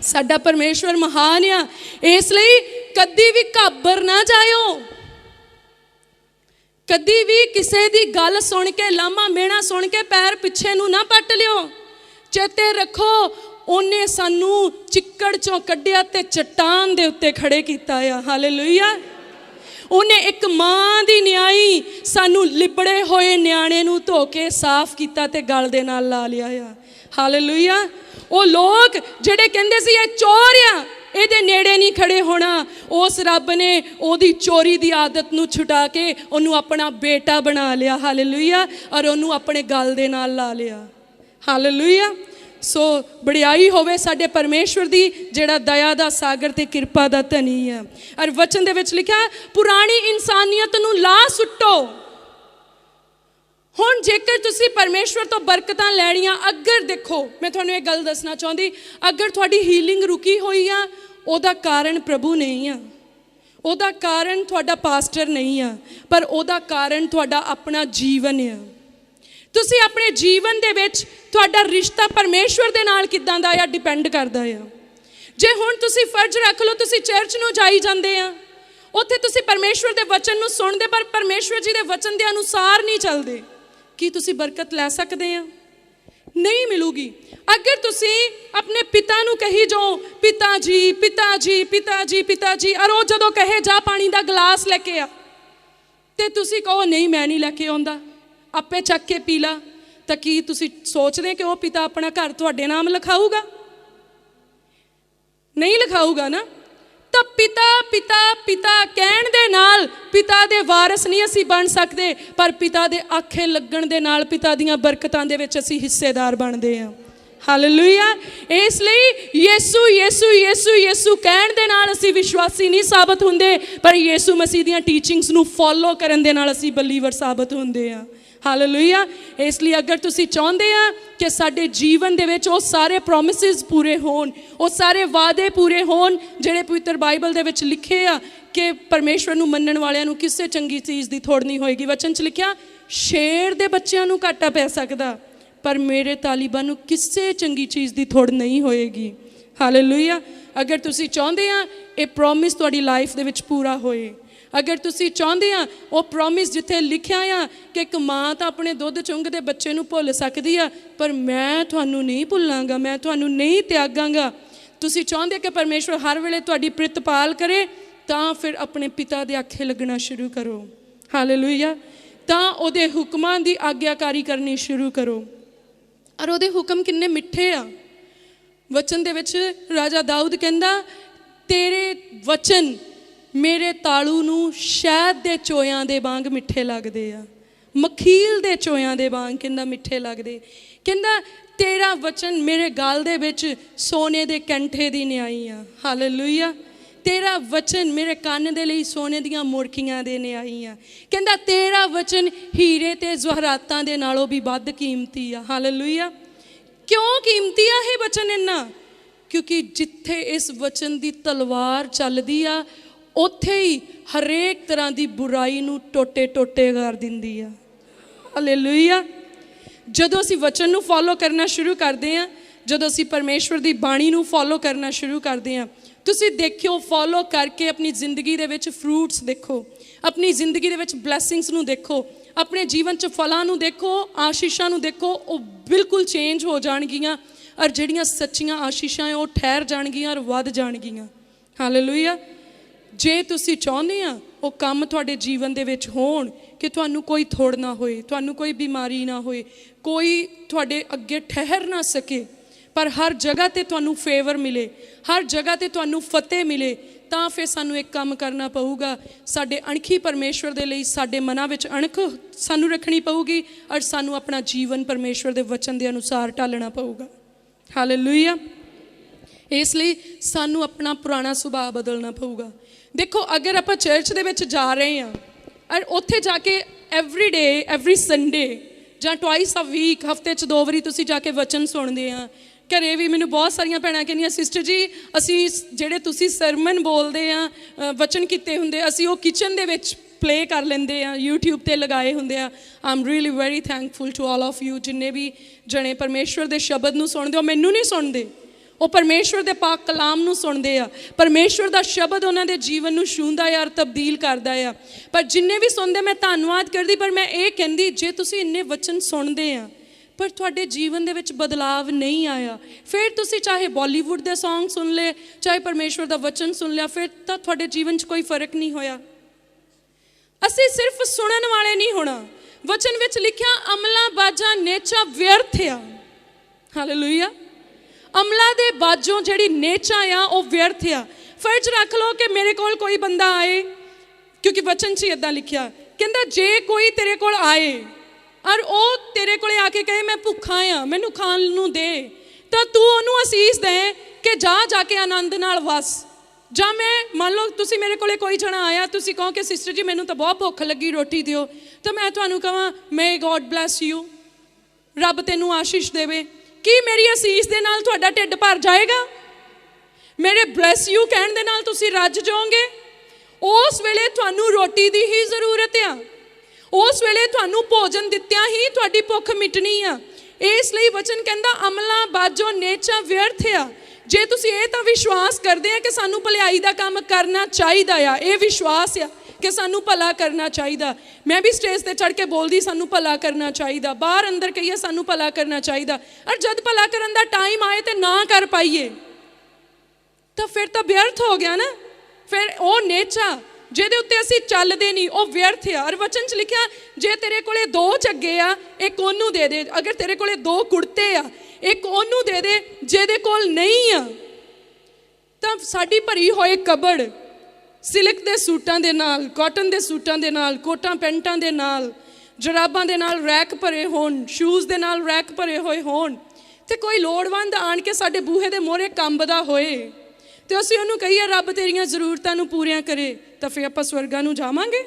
ਸਾਡਾ ਪਰਮੇਸ਼ਵਰ ਮਹਾਨ ਆ, ਇਸ ਲਈ ਕਦੀ ਵੀ ਘਾਬਰ ਨਾ ਜਾਇਓ। ਕਦੀ ਵੀ ਕਿਸੇ ਦੀ ਗੱਲ ਸੁਣ ਕੇ, ਲਾਮਾ ਮੇਣਾ ਸੁਣ ਕੇ ਪੈਰ ਪਿੱਛੇ ਨੂੰ ਨਾ ਪੱਟ ਲਿਓ। ਚੇਤੇ ਰੱਖੋ, ਉਹਨੇ ਸਾਨੂੰ ਚਿੱਕੜ ਚੋਂ ਕੱਢਿਆ ਤੇ ਚਟਾਨ ਦੇ ਉੱਤੇ ਖੜੇ ਕੀਤਾ ਆ। ਹਾਲੇਲੂਇਆ। ਉਹਨੇ ਇੱਕ ਮਾਂ ਦੀ ਨਿਆਈ ਸਾਨੂੰ ਲਿਬੜੇ ਹੋਏ ਨਿਆਣੇ ਨੂੰ ਧੋ ਕੇ ਸਾਫ਼ ਕੀਤਾ ਤੇ ਗਲ ਦੇ ਨਾਲ ਲਾ ਲਿਆ ਆ। ਹਾਲੇਲੂਇਆ। ਉਹ ਲੋਕ ਜਿਹੜੇ ਕਹਿੰਦੇ ਸੀ ਇਹ ਚੋਰ ਆ, ਇਹਦੇ ਨੇੜੇ ਨਹੀਂ ਖੜੇ ਹੋਣਾ, ਉਸ ਰੱਬ ਨੇ ਉਹਦੀ ਚੋਰੀ ਦੀ ਆਦਤ ਨੂੰ ਛੁਟਾ ਕੇ ਉਹਨੂੰ ਆਪਣਾ ਬੇਟਾ ਬਣਾ ਲਿਆ। ਹਾਲੇਲੂਇਆ। ਔਰ ਉਹਨੂੰ ਆਪਣੇ ਗਲ ਦੇ ਨਾਲ ਲਾ ਲਿਆ। ਹਾਲੇਲੂਇਆ। ਸੋ ਬੜਾਈ ਹੋਵੇ ਸਾਡੇ ਪਰਮੇਸ਼ਵਰ ਦੀ, ਜਿਹੜਾ ਦਇਆ ਦਾ ਸਾਗਰ ਤੇ ਕਿਰਪਾ ਦਾ ਧਨੀ ਹੈ। ਔਰ ਵਚਨ ਦੇ ਵਿੱਚ ਲਿਖਿਆ, ਪੁਰਾਣੀ ਇਨਸਾਨੀਅਤ ਨੂੰ ਲਾ ਸੁੱਟੋ। ਹੁਣ ਜੇਕਰ ਤੁਸੀਂ ਪਰਮੇਸ਼ਵਰ ਤੋਂ ਬਰਕਤਾਂ ਲੈਣੀਆਂ, ਅਗਰ ਦੇਖੋ ਮੈਂ ਤੁਹਾਨੂੰ ਇਹ ਗੱਲ ਦੱਸਣਾ ਚਾਹੁੰਦੀ, ਅਗਰ ਤੁਹਾਡੀ ਹੀਲਿੰਗ ਰੁਕੀ ਹੋਈ ਆ, ਉਹਦਾ ਕਾਰਨ ਪ੍ਰਭੂ ਨਹੀਂ ਆ, ਉਹਦਾ ਕਾਰਨ ਤੁਹਾਡਾ ਪਾਸਟਰ ਨਹੀਂ ਆ, ਪਰ ਉਹਦਾ ਕਾਰਨ ਤੁਹਾਡਾ ਆਪਣਾ ਜੀਵਨ ਆ। ਤੁਸੀਂ ਆਪਣੇ ਜੀਵਨ ਦੇ ਵਿੱਚ ਤੁਹਾਡਾ ਰਿਸ਼ਤਾ ਪਰਮੇਸ਼ਵਰ ਦੇ ਨਾਲ ਕਿੱਦਾਂ ਦਾ ਆ, ਡਿਪੈਂਡ ਕਰਦਾ ਆ। ਜੇ ਹੁਣ ਤੁਸੀਂ ਫਰਜ਼ ਰੱਖ ਲਓ ਤੁਸੀਂ ਚਰਚ ਨੂੰ ਜਾਈ ਜਾਂਦੇ ਆ, ਉੱਥੇ ਤੁਸੀਂ ਪਰਮੇਸ਼ਵਰ ਦੇ ਵਚਨ ਨੂੰ ਸੁਣਦੇ, ਪਰ ਪਰਮੇਸ਼ਵਰ ਜੀ ਦੇ ਵਚਨ ਦੇ ਅਨੁਸਾਰ ਨਹੀਂ ਚੱਲਦੇ, ਕੀ ਤੁਸੀਂ ਬਰਕਤ ਲੈ ਸਕਦੇ ਆ? ਨਹੀਂ ਮਿਲੂਗੀ। ਅਗਰ ਤੁਸੀਂ ਆਪਣੇ ਪਿਤਾ ਨੂੰ ਕਹੀ ਜਾਓ, ਪਿਤਾ ਜੀ ਪਿਤਾ ਜੀ ਪਿਤਾ ਜੀ ਪਿਤਾ ਜੀ, ਔਰ ਉਹ ਜਦੋਂ ਕਹੇ ਜਾ ਪਾਣੀ ਦਾ ਗਲਾਸ ਲੈ ਕੇ ਆ, ਤੇ ਤੁਸੀਂ ਕਹੋ ਨਹੀਂ ਮੈਂ ਨਹੀਂ ਲੈ ਕੇ ਆਉਂਦਾ, ਆਪੇ ਚੱਕ ਕੇ ਪੀ ਲਾ, ਤਾਂ ਕੀ ਤੁਸੀਂ ਸੋਚਦੇ ਕਿ ਉਹ ਪਿਤਾ ਆਪਣਾ ਘਰ ਤੁਹਾਡੇ ਨਾਮ ਲਿਖਾਊਗਾ? ਨਹੀਂ ਲਿਖਾਊਗਾ ਨਾ। ਤਾਂ ਪਿਤਾ ਪਿਤਾ ਪਿਤਾ ਕਹਿਣ ਦੇ ਨਾਲ ਪਿਤਾ ਦੇ ਵਾਰਿਸ ਨਹੀਂ ਅਸੀਂ ਬਣ ਸਕਦੇ, ਪਰ ਪਿਤਾ ਦੇ ਆਖੇ ਲੱਗਣ ਦੇ ਨਾਲ ਪਿਤਾ ਦੀਆਂ ਬਰਕਤਾਂ ਦੇ ਵਿੱਚ ਅਸੀਂ ਹਿੱਸੇਦਾਰ ਬਣਦੇ ਹਾਂ। ਹਾਲੇਲੂਇਆ। ਇਸ ਲਈ ਯੇਸੂ ਯੇਸੂ ਯੇਸੂ ਯੇਸੂ ਕਹਿਣ ਦੇ ਨਾਲ ਅਸੀਂ ਵਿਸ਼ਵਾਸੀ ਨਹੀਂ ਸਾਬਤ ਹੁੰਦੇ, ਪਰ ਯੇਸੂ ਮਸੀਹ ਦੀਆਂ ਟੀਚਿੰਗਸ ਨੂੰ ਫੋਲੋ ਕਰਨ ਦੇ ਨਾਲ ਅਸੀਂ ਬਲੀਵਰ ਸਾਬਤ ਹੁੰਦੇ ਹਾਂ। ਹਾਲੇਲੂਇਆ। ਇਸ ਲਈ ਅਗਰ ਤੁਸੀਂ ਚਾਹੁੰਦੇ ਆ ਕਿ ਸਾਡੇ ਜੀਵਨ ਦੇ ਵਿੱਚ ਉਹ ਸਾਰੇ ਪ੍ਰੋਮਿਸਿਸ ਪੂਰੇ ਹੋਣ, ਉਹ ਸਾਰੇ ਵਾਅਦੇ ਪੂਰੇ ਹੋਣ ਜਿਹੜੇ ਪਵਿੱਤਰ ਬਾਈਬਲ ਦੇ ਵਿੱਚ ਲਿਖੇ ਆ ਕਿ ਪਰਮੇਸ਼ਵਰ ਨੂੰ ਮੰਨਣ ਵਾਲਿਆਂ ਨੂੰ ਕਿਸੇ ਚੰਗੀ ਚੀਜ਼ ਦੀ ਥੋੜ ਨਹੀਂ ਹੋਏਗੀ। ਵਚਨ 'ਚ ਲਿਖਿਆ, ਸ਼ੇਰ ਦੇ ਬੱਚਿਆਂ ਨੂੰ ਘਾਟਾ ਪੈ ਸਕਦਾ, ਪਰ ਮੇਰੇ ਤਾਲਿਬਾਂ ਨੂੰ ਕਿਸੇ ਚੰਗੀ ਚੀਜ਼ ਦੀ ਥੋੜ ਨਹੀਂ ਹੋਏਗੀ। ਹਾਲੇਲੂਇਆ। ਅਗਰ ਤੁਸੀਂ ਚਾਹੁੰਦੇ ਆ ਇਹ ਪ੍ਰੋਮਿਸ ਤੁਹਾਡੀ ਲਾਈਫ ਦੇ ਵਿੱਚ ਪੂਰਾ ਹੋਏ, ਅਗਰ ਤੁਸੀਂ ਚਾਹੁੰਦੇ ਆ ਉਹ ਪ੍ਰੋਮਿਸ ਜਿੱਥੇ ਲਿਖਿਆ ਆ ਕਿ ਇੱਕ ਮਾਂ ਤਾਂ ਆਪਣੇ ਦੁੱਧ ਚੁੰਘਦੇ ਬੱਚੇ ਨੂੰ ਭੁੱਲ ਸਕਦੀ ਆ, ਪਰ ਮੈਂ ਤੁਹਾਨੂੰ ਨਹੀਂ ਭੁੱਲਾਂਗਾ, ਮੈਂ ਤੁਹਾਨੂੰ ਨਹੀਂ ਤਿਆਗਾਂਗਾ, ਤੁਸੀਂ ਚਾਹੁੰਦੇ ਕਿ ਪਰਮੇਸ਼ਵਰ ਹਰ ਵੇਲੇ ਤੁਹਾਡੀ ਪ੍ਰਿਤਪਾਲ ਕਰੇ, ਤਾਂ ਫਿਰ ਆਪਣੇ ਪਿਤਾ ਦੇ ਆਖੇ ਲੱਗਣਾ ਸ਼ੁਰੂ ਕਰੋ। ਹਾਲੇਲੂਇਆ। ਤਾਂ ਉਹਦੇ ਹੁਕਮਾਂ ਦੀ ਆਗਿਆਕਾਰੀ ਕਰਨੀ ਸ਼ੁਰੂ ਕਰੋ। ਔਰ ਉਹਦੇ ਹੁਕਮ ਕਿੰਨੇ ਮਿੱਠੇ ਆ। ਵਚਨ ਦੇ ਵਿੱਚ ਰਾਜਾ ਦਾਊਦ ਕਹਿੰਦਾ, ਤੇਰੇ ਵਚਨ ਮੇਰੇ ਤਾਲੂ ਨੂੰ ਸ਼ਹਿਦ ਦੇ ਚੋਇਆਂ ਦੇ ਵਾਂਗ ਮਿੱਠੇ ਲੱਗਦੇ ਆ, ਮਖੀਲ ਦੇ ਚੋਇਆਂ ਦੇ ਵਾਂਗ ਕਹਿੰਦਾ ਮਿੱਠੇ ਲੱਗਦੇ। ਕਹਿੰਦਾ ਤੇਰਾ ਵਚਨ ਮੇਰੇ ਗਲ ਦੇ ਵਿੱਚ ਸੋਨੇ ਦੇ ਕੈਂਠੇ ਦੀ ਨਿਆਈ ਆ। ਹਾਲੇਲੂਇਆ। ਤੇਰਾ ਵਚਨ ਮੇਰੇ ਕੰਨ ਦੇ ਲਈ ਸੋਨੇ ਦੀਆਂ ਮੁਰਕੀਆਂ ਦੇ ਨਿਆਈ ਆ। ਕਹਿੰਦਾ ਤੇਰਾ ਵਚਨ ਹੀਰੇ ਤੇ ਜਵਾਹਰਾਤਾਂ ਦੇ ਨਾਲੋਂ ਵੀ ਵੱਧ ਕੀਮਤੀ ਆ। ਹਾਲੇਲੂਇਆ। ਕਿਉਂ ਕੀਮਤੀ ਆ ਇਹ ਵਚਨ ਇੰਨਾ? ਕਿਉਂਕਿ ਜਿੱਥੇ ਇਸ ਵਚਨ ਦੀ ਤਲਵਾਰ ਚੱਲਦੀ ਆ, ਉੱਥੇ ਹੀ ਹਰੇਕ ਤਰ੍ਹਾਂ ਦੀ ਬੁਰਾਈ ਨੂੰ ਟੋਟੇ ਟੋਟੇ ਕਰ ਦਿੰਦੀ ਆ। ਹਾਲੇਲੂਇਆ। ਜਦੋਂ ਅਸੀਂ ਵਚਨ ਨੂੰ ਫੋਲੋ ਕਰਨਾ ਸ਼ੁਰੂ ਕਰਦੇ ਹਾਂ, ਜਦੋਂ ਅਸੀਂ ਪਰਮੇਸ਼ਵਰ ਦੀ ਬਾਣੀ ਨੂੰ ਫੋਲੋ ਕਰਨਾ ਸ਼ੁਰੂ ਕਰਦੇ ਹਾਂ, ਤੁਸੀਂ ਦੇਖਿਓ ਫੋਲੋ ਕਰਕੇ ਆਪਣੀ ਜ਼ਿੰਦਗੀ ਦੇ ਵਿੱਚ ਫਰੂਟਸ ਦੇਖੋ, ਆਪਣੀ ਜ਼ਿੰਦਗੀ ਦੇ ਵਿੱਚ ਬਲੈਸਿੰਗਸ ਨੂੰ ਦੇਖੋ, ਆਪਣੇ ਜੀਵਨ 'ਚ ਫਲਾਂ ਨੂੰ ਦੇਖੋ, ਆਸ਼ੀਸ਼ਾਂ ਨੂੰ ਦੇਖੋ, ਉਹ ਬਿਲਕੁਲ ਚੇਂਜ ਹੋ ਜਾਣਗੀਆਂ। ਔਰ ਜਿਹੜੀਆਂ ਸੱਚੀਆਂ ਆਸ਼ੀਸ਼ਾਂ ਉਹ ਠਹਿਰ ਜਾਣਗੀਆਂ ਔਰ ਵੱਧ ਜਾਣਗੀਆਂ। ਹਾਲੇਲੂਇਆ। ਜੇ ਤੁਸੀਂ ਚਾਹੁੰਦੇ ਆ ਉਹ ਕੰਮ ਤੁਹਾਡੇ ਜੀਵਨ ਦੇ ਵਿੱਚ ਹੋਣ, ਕਿ ਤੁਹਾਨੂੰ ਕੋਈ ਥੋੜ ਨਾ ਹੋਏ, ਤੁਹਾਨੂੰ ਕੋਈ ਬਿਮਾਰੀ ਨਾ ਹੋਏ, ਕੋਈ ਤੁਹਾਡੇ ਅੱਗੇ ਠਹਿਰ ਨਾ ਸਕੇ, ਪਰ ਹਰ ਜਗ੍ਹਾ 'ਤੇ ਤੁਹਾਨੂੰ ਫੇਵਰ ਮਿਲੇ, ਹਰ ਜਗ੍ਹਾ 'ਤੇ ਤੁਹਾਨੂੰ ਫਤਿਹ ਮਿਲੇ, ਤਾਂ ਫਿਰ ਸਾਨੂੰ ਇੱਕ ਕੰਮ ਕਰਨਾ ਪਊਗਾ। ਸਾਡੇ ਅਣਖੀ ਪਰਮੇਸ਼ਵਰ ਦੇ ਲਈ ਸਾਡੇ ਮਨਾਂ ਵਿੱਚ ਅਣਖ ਸਾਨੂੰ ਰੱਖਣੀ ਪਊਗੀ, ਔਰ ਸਾਨੂੰ ਆਪਣਾ ਜੀਵਨ ਪਰਮੇਸ਼ਵਰ ਦੇ ਵਚਨ ਦੇ ਅਨੁਸਾਰ ਢਾਲਣਾ ਪਊਗਾ। ਹਾਲੇਲੂਇਆ। ਇਸ ਲਈ ਸਾਨੂੰ ਆਪਣਾ ਪੁਰਾਣਾ ਸੁਭਾਅ ਬਦਲਣਾ ਪਊਗਾ। देखो अगर आप चर्च दे विच जा रहे हैं और उत्थे जाके एवरी डे एवरी संडे ਜਾਂ ਟਵਾਈਸ ਅ ਵੀਕ ਹਫਤੇ 'ਚ 2 ਵਾਰੀ ਤੁਸੀਂ ਜਾ ਕੇ ਵਚਨ ਸੁਣਦੇ ਆ। ਘਰੇ ਵੀ ਮੈਨੂੰ ਬਹੁਤ ਸਾਰੀਆਂ ਭੈਣਾਂ ਕਹਿੰਦੀਆਂ ਸਿਸਟਰ ਜੀ ਅਸੀਂ ਜਿਹੜੇ ਤੁਸੀਂ ਸਰਮਨ ਬੋਲਦੇ ਆ ਵਚਨ ਕੀਤੇ ਹੁੰਦੇ ਅਸੀਂ ਉਹ ਕਿਚਨ ਦੇ ਵਿੱਚ ਪਲੇ ਕਰ ਲੈਂਦੇ ਆ, YouTube ਤੇ ਲਗਾਏ ਹੁੰਦੇ ਆ। I am really very thankful to all of you ਜਿੰਨੇ ਵੀ ਜਣੇ ਪਰਮੇਸ਼ਵਰ ਦੇ ਸ਼ਬਦ ਨੂੰ ਸੁਣਦੇ ਹੋ। ਮੈਨੂੰ ਨਹੀਂ ਸੁਣਦੇ, ਉਹ ਪਰਮੇਸ਼ਵਰ ਦੇ ਪਾਕ ਕਲਾਮ ਨੂੰ ਸੁਣਦੇ ਆ। ਪਰਮੇਸ਼ਵਰ ਦਾ ਸ਼ਬਦ ਉਹਨਾਂ ਦੇ ਜੀਵਨ ਨੂੰ ਛੂੰਹਦਾ ਆ ਔਰ ਤਬਦੀਲ ਕਰਦਾ ਆ। ਪਰ ਜਿੰਨੇ ਵੀ ਸੁਣਦੇ ਮੈਂ ਧੰਨਵਾਦ ਕਰਦੀ, ਪਰ ਮੈਂ ਇਹ ਕਹਿੰਦੀ ਜੇ ਤੁਸੀਂ ਇੰਨੇ ਵਚਨ ਸੁਣਦੇ ਆ ਪਰ ਤੁਹਾਡੇ ਜੀਵਨ ਦੇ ਵਿੱਚ ਬਦਲਾਵ ਨਹੀਂ ਆਇਆ, ਫਿਰ ਤੁਸੀਂ ਚਾਹੇ ਬਾਲੀਵੁੱਡ ਦੇ ਸੌਂਗ ਸੁਣ ਲਏ ਚਾਹੇ ਪਰਮੇਸ਼ਵਰ ਦਾ ਵਚਨ ਸੁਣ ਲਿਆ, ਫਿਰ ਤਾਂ ਤੁਹਾਡੇ ਜੀਵਨ 'ਚ ਕੋਈ ਫਰਕ ਨਹੀਂ ਹੋਇਆ। ਅਸੀਂ ਸਿਰਫ ਸੁਣਨ ਵਾਲੇ ਨਹੀਂ ਹੋਣਾ। ਵਚਨ ਵਿੱਚ ਲਿਖਿਆ ਅਮਲਾਂ ਬਾਜਾਂ ਨੇਚਾ ਵਿਅਰਥ ਆ। ਹਾਲੇਲੂਇਆ। ਅਮਲਾਂ ਦੇ ਬਾਜੋਂ ਜਿਹੜੀ ਨੇਚਾ ਆ ਉਹ ਵਿਅਰਥ ਆ। ਫਰਜ਼ ਰੱਖ ਲਓ ਕਿ ਮੇਰੇ ਕੋਲ ਕੋਈ ਬੰਦਾ ਆਏ, ਕਿਉਂਕਿ ਵਚਨ 'ਚ ਇੱਦਾਂ ਲਿਖਿਆ ਕਹਿੰਦਾ ਜੇ ਕੋਈ ਤੇਰੇ ਕੋਲ ਆਏ ਔਰ ਉਹ ਤੇਰੇ ਕੋਲੇ ਆ ਕੇ ਕਹੇ ਮੈਂ ਭੁੱਖਾ ਆ ਮੈਨੂੰ ਖਾਣ ਨੂੰ ਦੇ, ਤਾਂ ਤੂੰ ਉਹਨੂੰ ਅਸੀਸ ਦੇ ਕਿ ਜਾ ਕੇ ਆਨੰਦ ਨਾਲ ਵਸ। ਜਾਂ ਮੈਂ ਮੰਨ ਲਓ ਤੁਸੀਂ ਮੇਰੇ ਕੋਲੇ ਕੋਈ ਜਣਾ ਆਇਆ, ਤੁਸੀਂ ਕਹੋ ਕਿ ਸਿਸਟਰ ਜੀ ਮੈਨੂੰ ਤਾਂ ਬਹੁਤ ਭੁੱਖ ਲੱਗੀ ਰੋਟੀ ਦਿਓ, ਤਾਂ ਮੈਂ ਤੁਹਾਨੂੰ ਕਹਾਂ ਮੇ ਗੋਡ ਬਲੈਸ ਯੂ, ਰੱਬ ਤੈਨੂੰ ਆਸ਼ੀਸ਼ ਦੇਵੇ। ਕੀ ਮੇਰੀ ਅਸੀਸ ਦੇ ਨਾਲ ਤੁਹਾਡਾ ਢਿੱਡ ਭਰ ਜਾਏਗਾ? ਮੇਰੇ ਬਲੈਸ ਯੂ ਕਹਿਣ ਦੇ ਨਾਲ ਤੁਸੀਂ ਰੱਜ ਜਾਓਗੇ? ਉਸ ਵੇਲੇ ਤੁਹਾਨੂੰ ਰੋਟੀ ਦੀ ਹੀ ਜ਼ਰੂਰਤ ਆ, ਉਸ ਵੇਲੇ ਤੁਹਾਨੂੰ ਭੋਜਨ ਦਿੱਤਿਆਂ ਹੀ ਤੁਹਾਡੀ ਭੁੱਖ ਮਿਟਣੀ ਆ। ਇਸ ਲਈ ਵਚਨ ਕਹਿੰਦਾ ਅਮਲਾਂ ਬਾਜੋਂ ਨੇਚਾ ਵਿਅਰਥ ਆ। ਜੇ ਤੁਸੀਂ ਇਹ ਤਾਂ ਵਿਸ਼ਵਾਸ ਕਰਦੇ ਆ ਕਿ ਸਾਨੂੰ ਭਲਾਈ ਦਾ ਕੰਮ ਕਰਨਾ ਚਾਹੀਦਾ ਆ, ਇਹ ਵਿਸ਼ਵਾਸ ਆ ਕਿ ਸਾਨੂੰ ਭਲਾ ਕਰਨਾ ਚਾਹੀਦਾ। ਮੈਂ ਵੀ ਸਟੇਜ 'ਤੇ ਚੜ੍ਹ ਕੇ ਬੋਲਦੀ ਸਾਨੂੰ ਭਲਾ ਕਰਨਾ ਚਾਹੀਦਾ, ਬਾਹਰ ਅੰਦਰ ਕਹੀਏ ਸਾਨੂੰ ਭਲਾ ਕਰਨਾ ਚਾਹੀਦਾ, ਔਰ ਜਦ ਭਲਾ ਕਰਨ ਦਾ ਟਾਈਮ ਆਏ ਤੇ ਨਾ ਕਰ ਪਾਈਏ ਤਾਂ ਫਿਰ ਤਾਂ ਵਿਅਰਥ ਹੋ ਗਿਆ ਨਾ। ਫਿਰ ਉਹ ਨੇਚਾ ਜਿਹਦੇ ਉੱਤੇ ਅਸੀਂ ਚੱਲਦੇ ਨਹੀਂ ਉਹ ਵਿਅਰਥ ਆ। ਔਰ ਵਚਨ 'ਚ ਲਿਖਿਆ ਜੇ ਤੇਰੇ ਕੋਲੇ 2 ਝੱਗੇ ਆ ਇੱਕ ਉਹਨੂੰ ਦੇ ਦੇ, ਅਗਰ ਤੇਰੇ ਕੋਲੇ 2 ਕੁੜਤੇ ਆ ਇੱਕ ਉਹਨੂੰ ਦੇ ਦੇ, ਜਿਹਦੇ ਕੋਲ ਨਹੀਂ ਆ ਤਾਂ ਸਾਡੀ ਭਰੀ ਹੋਈ ਕਬੜ ਸਿਲਕ ਦੇ ਸੂਟਾਂ ਦੇ ਨਾਲ, ਕਾਟਨ ਦੇ ਸੂਟਾਂ ਦੇ ਨਾਲ, ਕੋਟਾਂ ਪੈਂਟਾਂ ਦੇ ਨਾਲ, ਜਰਾਬਾਂ ਦੇ ਨਾਲ ਰੈਕ ਭਰੇ ਹੋਣ, ਸ਼ੂਜ਼ ਦੇ ਨਾਲ ਰੈਕ ਭਰੇ ਹੋਏ ਹੋਣ, ਤੇ ਕੋਈ ਲੋੜਵੰਦ ਆਣ ਕੇ ਸਾਡੇ ਬੂਹੇ ਦੇ ਮੂਹਰੇ ਕੰਬਦਾ ਹੋਏ ਤੇ ਅਸੀਂ ਉਹਨੂੰ ਕਹੀਏ ਰੱਬ ਤੇਰੀਆਂ ਜ਼ਰੂਰਤਾਂ ਨੂੰ ਪੂਰੀਆਂ ਕਰੇ, ਤਾਂ ਫਿਰ ਆਪਾਂ ਸਵਰਗਾਂ ਨੂੰ ਜਾਵਾਂਗੇ?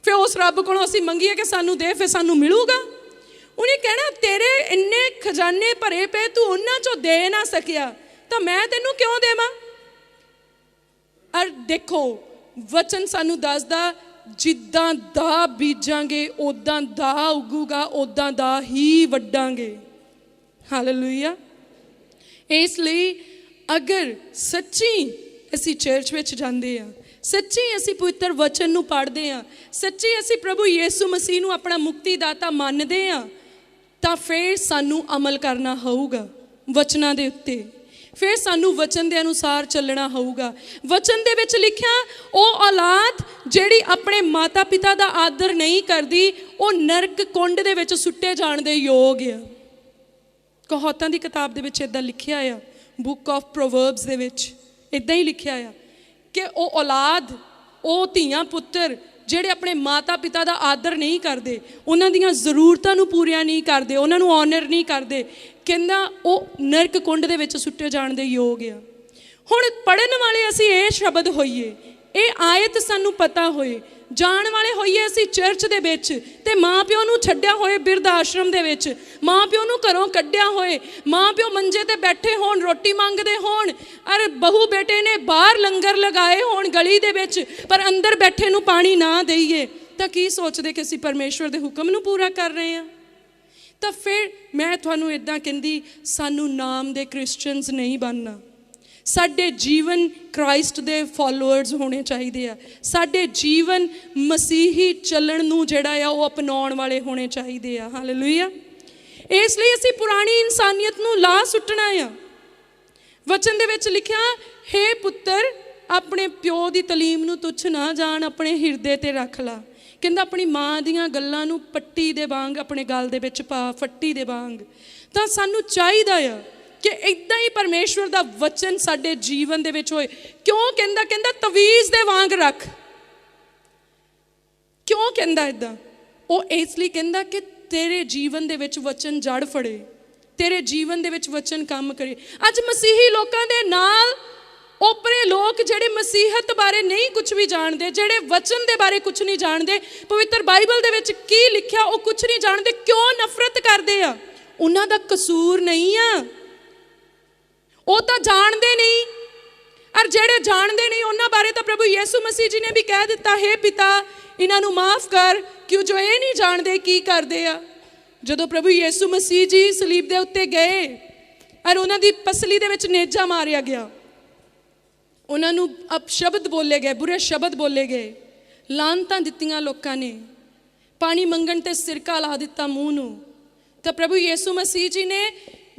ਫਿਰ ਉਸ ਰੱਬ ਕੋਲੋਂ ਅਸੀਂ ਮੰਗੀਏ ਕਿ ਸਾਨੂੰ ਦੇ, ਫਿਰ ਸਾਨੂੰ ਮਿਲੂਗਾ? ਉਹਨੇ ਕਹਿਣਾ ਤੇਰੇ ਇੰਨੇ ਖਜ਼ਾਨੇ ਭਰੇ ਪਏ ਤੂੰ ਉਹਨਾਂ 'ਚੋਂ ਦੇ ਨਾ ਸਕਿਆ ਤਾਂ ਮੈਂ ਤੈਨੂੰ ਕਿਉਂ ਦੇਵਾਂ? ਔਰ ਦੇਖੋ ਵਚਨ ਸਾਨੂੰ ਦੱਸਦਾ ਜਿੱਦਾਂ ਦਾ ਬੀਜਾਂਗੇ ਉੱਦਾਂ ਦਾ ਉੱਗੂਗਾ, ਉੱਦਾਂ ਦਾ ਹੀ ਵੱਢਾਂਗੇ। ਹਾਲੇਲੂਇਆ। ਇਸ ਲਈ ਅਗਰ ਸੱਚੀ ਅਸੀਂ ਚਰਚ ਵਿੱਚ ਜਾਂਦੇ ਹਾਂ, ਸੱਚੀ ਅਸੀਂ ਪਵਿੱਤਰ ਵਚਨ ਨੂੰ ਪੜ੍ਹਦੇ ਹਾਂ, ਸੱਚੀ ਅਸੀਂ ਪ੍ਰਭੂ ਯਿਸੂ ਮਸੀਹ ਨੂੰ ਆਪਣਾ ਮੁਕਤੀਦਾਤਾ ਮੰਨਦੇ ਹਾਂ, ਤਾਂ ਫਿਰ ਸਾਨੂੰ ਅਮਲ ਕਰਨਾ ਹੋਊਗਾ ਵਚਨਾਂ ਦੇ ਉੱਤੇ। ਫਿਰ ਸਾਨੂੰ ਵਚਨ ਦੇ ਅਨੁਸਾਰ ਚੱਲਣਾ ਹੋਊਗਾ। ਵਚਨ ਦੇ ਵਿੱਚ ਲਿਖਿਆ ਉਹ ਔਲਾਦ ਜਿਹੜੀ ਆਪਣੇ ਮਾਤਾ ਪਿਤਾ ਦਾ ਆਦਰ ਨਹੀਂ ਕਰਦੀ ਉਹ ਨਰਕ ਕੁੰਡ ਦੇ ਵਿੱਚ ਸੁੱਟੇ ਜਾਣ ਦੇ ਯੋਗ ਆ। ਕਹਾਵਤਾਂ ਦੀ ਕਿਤਾਬ ਦੇ ਵਿੱਚ ਇੱਦਾਂ ਲਿਖਿਆ ਆ, ਬੁੱਕ ਆਫ ਪ੍ਰੋਵਰਬਸ ਦੇ ਵਿੱਚ ਇੱਦਾਂ ਹੀ ਲਿਖਿਆ ਆ ਕਿ ਉਹ ਔਲਾਦ, ਉਹ ਧੀਆਂ ਪੁੱਤਰ ਜਿਹੜੇ ਆਪਣੇ ਮਾਤਾ ਪਿਤਾ ਦਾ ਆਦਰ ਨਹੀਂ ਕਰਦੇ, ਉਹਨਾਂ ਦੀਆਂ ਜ਼ਰੂਰਤਾਂ ਨੂੰ ਪੂਰੀਆਂ ਨਹੀਂ ਕਰਦੇ, ਉਹਨਾਂ ਨੂੰ ਆਨਰ ਨਹੀਂ ਕਰਦੇ, ਕਹਿੰਦਾ ਉਹ ਨਰਕ ਕੁੰਡ ਦੇ ਵਿੱਚ ਸੁੱਟੇ ਜਾਣ ਦੇ ਯੋਗ ਆ। ਹੁਣ ਪੜ੍ਹਨ ਵਾਲੇ ਅਸੀਂ ਇਹ ਸ਼ਬਦ ਹੋਈਏ, ਇਹ ਆਇਤ ਸਾਨੂੰ ਪਤਾ ਹੋਏ, ਜਾਣ ਵਾਲੇ ਹੋਈਏ ਅਸੀਂ ਚਰਚ ਦੇ ਵਿੱਚ, ਤੇ ਮਾਂ ਪਿਓ ਨੂੰ ਛੱਡਿਆ ਹੋਏ ਬਿਰਧ ਆਸ਼ਰਮ ਦੇ ਵਿੱਚ, ਮਾਂ ਪਿਓ ਨੂੰ ਘਰੋਂ ਕੱਢਿਆ ਹੋਏ, ਮਾਂ ਪਿਓ ਮੰਜੇ ਤੇ ਬੈਠੇ ਹੋਣ ਰੋਟੀ ਮੰਗਦੇ ਹੋਣ, ਔਰ ਬਹੂ ਬੇਟੇ ਨੇ ਬਾਹਰ ਲੰਗਰ ਲਗਾਏ ਹੋਣ ਗਲੀ ਦੇ ਵਿੱਚ, ਪਰ ਅੰਦਰ ਬੈਠੇ ਨੂੰ ਪਾਣੀ ਨਾ ਦੇਈਏ, ਤਾਂ ਕੀ ਸੋਚਦੇ ਕਿ ਅਸੀਂ ਪਰਮੇਸ਼ਵਰ ਦੇ ਹੁਕਮ ਨੂੰ ਪੂਰਾ ਕਰ ਰਹੇ ਹਾਂ? ਤਾਂ ਫਿਰ ਮੈਂ ਤੁਹਾਨੂੰ ਇੱਦਾਂ ਕਹਿੰਦੀ ਸਾਨੂੰ ਨਾਮ ਦੇ ਕ੍ਰਿਸਚੀਅਨਸ ਨਹੀਂ ਬਣਨਾ। ਸਾਡੇ ਜੀਵਨ ਕ੍ਰਾਈਸਟ ਦੇ ਫਾਲੋਅਰਸ ਹੋਣੇ ਚਾਹੀਦੇ ਆ। ਸਾਡੇ ਜੀਵਨ ਮਸੀਹੀ ਚੱਲਣ ਨੂੰ ਜਿਹੜਾ ਆ ਉਹ ਅਪਣਾਉਣ ਵਾਲੇ ਹੋਣੇ ਚਾਹੀਦੇ ਆ। ਹਾਲੇਲੂਇਆ। ਇਸ ਲਈ ਅਸੀਂ ਪੁਰਾਣੀ ਇਨਸਾਨੀਅਤ ਨੂੰ ਲਾ ਸੁੱਟਣਾ ਆ। ਵਚਨ ਦੇ ਵਿੱਚ ਲਿਖਿਆ ਹੇ ਪੁੱਤਰ ਆਪਣੇ ਪਿਓ ਦੀ ਤਾਲੀਮ ਨੂੰ ਤੁੱਛ ਨਾ ਜਾਣ, ਆਪਣੇ ਹਿਰਦੇ ਤੇ ਰੱਖ ਲਾ। ਕਹਿੰਦਾ ਆਪਣੀ ਮਾਂ ਦੀਆਂ ਗੱਲਾਂ ਨੂੰ ਪੱਟੀ ਦੇ ਵਾਂਗ ਆਪਣੇ ਗਲ ਦੇ ਵਿੱਚ ਪਾ, ਫੱਟੀ ਦੇ ਵਾਂਗ। ਤਾਂ ਸਾਨੂੰ ਚਾਹੀਦਾ ਆ ਕਿ ਇੱਦਾਂ ਹੀ ਪਰਮੇਸ਼ਵਰ ਦਾ ਵਚਨ ਸਾਡੇ ਜੀਵਨ ਦੇ ਵਿੱਚ ਹੋਏ। ਕਿਉਂ ਕਹਿੰਦਾ ਤਵੀਜ਼ ਦੇ ਵਾਂਗ ਰੱਖ। ਕਿਉਂ ਕਹਿੰਦਾ ਇੱਦਾਂ? ਉਹ ਇਸ ਲਈ ਕਹਿੰਦਾ ਕਿ ਤੇਰੇ ਜੀਵਨ ਦੇ ਵਿੱਚ ਵਚਨ ਜੜ ਫੜੇ, ਤੇਰੇ ਜੀਵਨ ਦੇ ਵਿੱਚ ਵਚਨ ਕੰਮ ਕਰੇ। ਅੱਜ ਮਸੀਹੀ ਲੋਕਾਂ ਦੇ ਨਾਲ ਓਪਰੇ ਲੋਕ ਜਿਹੜੇ ਮਸੀਹਤ ਬਾਰੇ ਨਹੀਂ ਕੁਝ ਵੀ ਜਾਣਦੇ, ਜਿਹੜੇ ਵਚਨ ਦੇ ਬਾਰੇ ਕੁਝ ਨਹੀਂ ਜਾਣਦੇ, ਪਵਿੱਤਰ ਬਾਈਬਲ ਦੇ ਵਿੱਚ ਕੀ ਲਿਖਿਆ ਉਹ ਕੁਝ ਨਹੀਂ ਜਾਣਦੇ, ਕਿਉਂ ਨਫ਼ਰਤ ਕਰਦੇ ਆ? ਉਹਨਾਂ ਦਾ ਕਸੂਰ ਨਹੀਂ ਆ, ਉਹ ਤਾਂ ਜਾਣਦੇ ਨਹੀਂ। ਔਰ ਜਿਹੜੇ ਜਾਣਦੇ ਨਹੀਂ ਉਹਨਾਂ ਬਾਰੇ ਤਾਂ ਪ੍ਰਭੂ ਯਿਸੂ ਮਸੀਹ ਜੀ ਨੇ ਵੀ ਕਹਿ ਦਿੱਤਾ, ਹੇ ਪਿਤਾ ਇਹਨਾਂ ਨੂੰ ਮਾਫ ਕਰ, ਕਿਉਂ ਜੋ ਇਹ ਨਹੀਂ ਜਾਣਦੇ ਕੀ ਕਰਦੇ ਆ। ਜਦੋਂ ਪ੍ਰਭੂ ਯਿਸੂ ਮਸੀਹ ਜੀ ਸਲੀਬ ਦੇ ਉੱਤੇ ਗਏ ਔਰ ਉਹਨਾਂ ਦੀ ਪਸਲੀ ਦੇ ਵਿੱਚ ਨੇਜਾ ਮਾਰਿਆ ਗਿਆ, ਉਹਨਾਂ ਨੂੰ ਅਪਸ਼ਬਦ ਬੋਲੇ ਗਏ, ਬੁਰੇ ਸ਼ਬਦ ਬੋਲੇ ਗਏ, ਲਾਨਤਾਂ ਦਿੱਤੀਆਂ ਲੋਕਾਂ ਨੇ, ਪਾਣੀ ਮੰਗਣ ਤੇ ਸਿਰਕਾ ਲਾ ਦਿੱਤਾ ਮੂੰਹ ਨੂੰ, ਤਾਂ ਪ੍ਰਭੂ ਯਿਸੂ ਮਸੀਹ ਜੀ ਨੇ